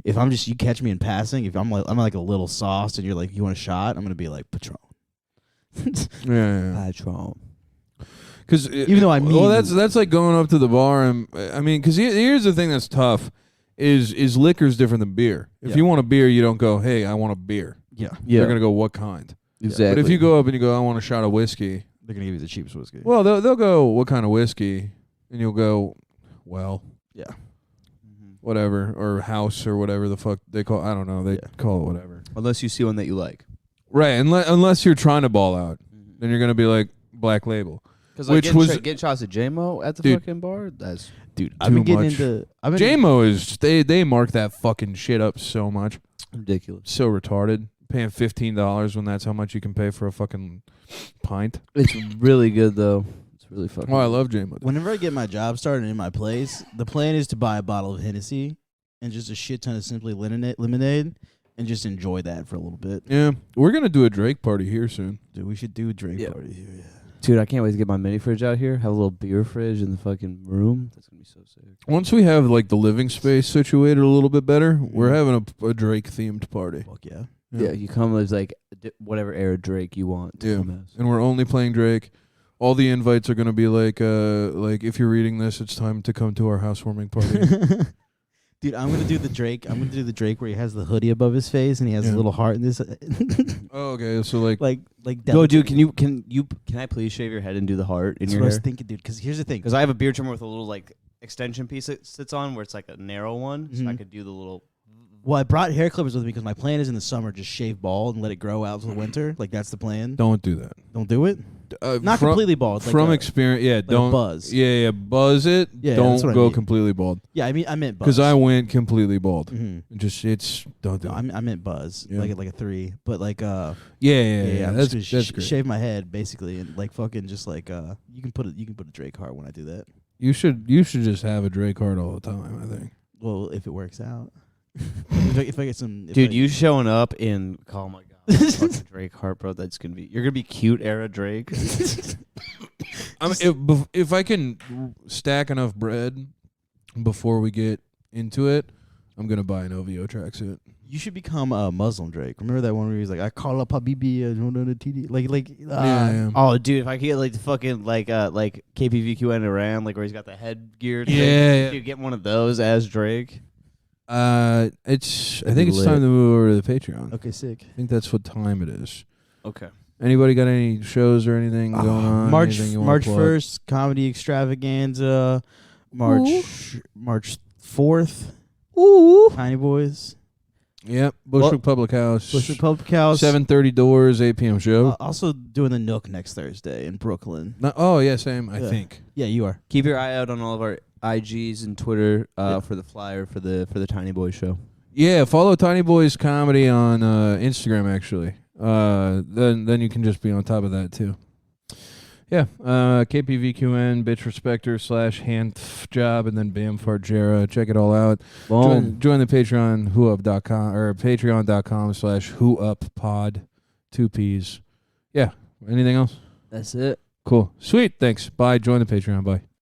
Speaker 3: if I'm just you catch me in passing, if I'm like a little sauced and you're like you want a shot, I'm gonna be like Patron.
Speaker 1: yeah.
Speaker 2: Patron.
Speaker 1: Because
Speaker 3: Even though I mean-
Speaker 1: well, that's like going up to the bar and I mean, because here's the thing that's tough is liquor's different than beer. If
Speaker 3: Yeah.
Speaker 1: you want a beer, you don't go, hey, I want a beer.
Speaker 3: Yeah,
Speaker 1: They're gonna go, what kind?
Speaker 2: Exactly.
Speaker 1: But if you go up and you go, I want a shot of whiskey.
Speaker 3: they're gonna give you the cheapest whiskey.
Speaker 1: Well, they'll go, what kind of whiskey? And you'll go, well,
Speaker 3: Yeah.
Speaker 1: whatever, or house or whatever the fuck they call. I don't know. They
Speaker 3: Yeah.
Speaker 1: call it whatever.
Speaker 4: Unless you see one that you like.
Speaker 1: Right. Unless you're trying to ball out, then you're gonna be like Black Label.
Speaker 4: Because
Speaker 1: Which
Speaker 4: getting,
Speaker 1: was-
Speaker 4: getting shots of JMO at the
Speaker 1: Dude.
Speaker 4: fucking bar, that's
Speaker 3: Dude, I've been
Speaker 1: Too
Speaker 3: getting
Speaker 1: much.
Speaker 3: into I've been
Speaker 1: JMO is they mark that fucking shit up so much.
Speaker 4: ridiculous.
Speaker 1: So retarded. Paying $15 when that's how much you can pay for a fucking pint.
Speaker 4: It's really good though. It's really fucking.
Speaker 1: Oh, I love JMO.
Speaker 3: Whenever I get my job started in my place, the plan is to buy a bottle of Hennessy and just a shit ton of Simply lemonade and just enjoy that for a little bit.
Speaker 1: Yeah, we're gonna do a Drake party here soon.
Speaker 3: Dude, we should do a drink
Speaker 4: Yeah.
Speaker 3: party here. Yeah.
Speaker 4: Dude, I can't wait to get my mini fridge out here. Have a little beer fridge in the fucking room. That's gonna be so sick.
Speaker 1: Once we have like the living space situated a little bit better, we're having a Drake themed party.
Speaker 3: Fuck yeah.
Speaker 4: Yeah, you come as like whatever era Drake you want. to
Speaker 1: Yeah.
Speaker 4: come as.
Speaker 1: And we're only playing Drake. All the invites are gonna be like if you're reading this, it's time to come to our housewarming party.
Speaker 3: Dude, I'm gonna do the Drake. I'm gonna do the Drake where he has the hoodie above his face and he has
Speaker 1: Yeah.
Speaker 3: a little heart in this.
Speaker 1: Oh, okay, so like
Speaker 3: like
Speaker 4: Yo, dude,
Speaker 3: delicate.
Speaker 4: can I please shave your head and do the heart in
Speaker 3: That's
Speaker 4: your
Speaker 3: what I was
Speaker 4: hair?
Speaker 3: thinking, dude. Because here's the thing.
Speaker 4: Because I have a beard trimmer with a little like extension piece it sits on where it's like a narrow one, so I
Speaker 3: Mhm.
Speaker 4: could do the little.
Speaker 3: Well, I brought hair clippers with me because my plan is in the summer just shave bald and let it grow out till the winter. Like that's the plan.
Speaker 1: don't do that.
Speaker 3: Don't do it. Not completely bald. Like
Speaker 1: From
Speaker 3: a-
Speaker 1: experience, yeah,
Speaker 3: a
Speaker 1: don't
Speaker 3: buzz.
Speaker 1: Yeah, buzz it.
Speaker 3: Yeah,
Speaker 1: don't
Speaker 3: that's what I
Speaker 1: go
Speaker 3: mean.
Speaker 1: completely bald.
Speaker 3: Yeah, I meant buzz.
Speaker 1: Because I went completely bald.
Speaker 3: Mhm.
Speaker 1: It's don't do
Speaker 3: No,
Speaker 1: it.
Speaker 3: I meant buzz,
Speaker 1: Yeah.
Speaker 3: like a 3, but like
Speaker 1: Yeah.
Speaker 3: I'm
Speaker 1: That's
Speaker 3: just gonna
Speaker 1: great.
Speaker 3: shave my head basically and like fucking just like you can put a Drake heart when I do that.
Speaker 1: You should just have a Drake heart all the time. I think.
Speaker 3: Well, if it works out, if I get some, if
Speaker 4: Dude,
Speaker 3: I-
Speaker 4: you showing up in oh my god, fucking Drake heart, bro. That's gonna be you're gonna be cute era Drake.
Speaker 1: If I can stack enough bread before we get into it, I'm gonna buy an OVO tracksuit.
Speaker 3: you should become a Muslim Drake. Remember that one where he was like, "I call up Habibi, TD," like
Speaker 1: Yeah.
Speaker 4: Oh, dude, if I could get like the fucking like KPVQ in Iran, like where he's got the headgear, thing,
Speaker 1: Yeah.
Speaker 4: dude, get one of those as Drake.
Speaker 1: I think it's
Speaker 4: lit.
Speaker 1: time to move over to the Patreon.
Speaker 3: Okay, sick.
Speaker 1: I think that's what time it is.
Speaker 4: Okay.
Speaker 1: Anybody got any shows or anything going on?
Speaker 3: March
Speaker 1: Anything you wanna
Speaker 3: March
Speaker 1: plug?
Speaker 3: 1st, comedy extravaganza. March 4th, Tiny Boys,
Speaker 1: Yep. Bushwick Public House.
Speaker 3: Bushwick Public House.
Speaker 1: 7:30 doors, 8 p.m. show.
Speaker 3: Also doing the Nook next Thursday in Brooklyn.
Speaker 1: Oh yeah, same. I
Speaker 3: Yeah.
Speaker 1: think.
Speaker 3: Yeah, you are.
Speaker 4: Keep your eye out on all of our IGs and Twitter
Speaker 3: Yeah.
Speaker 4: for the flyer for the Tiny Boy show.
Speaker 1: Yeah, follow Tiny Boys Comedy on Instagram. Actually, then you can just be on top of that too. Yeah, KPVQN, bitch respecter / hand job, and then Bam Fargera. Check it all out. Join the Patreon, whoup.com or patreon.com / whouppod, 2 P's. Yeah. Anything else?
Speaker 4: That's it.
Speaker 1: Cool. Sweet. Thanks. Bye. Join the Patreon. Bye.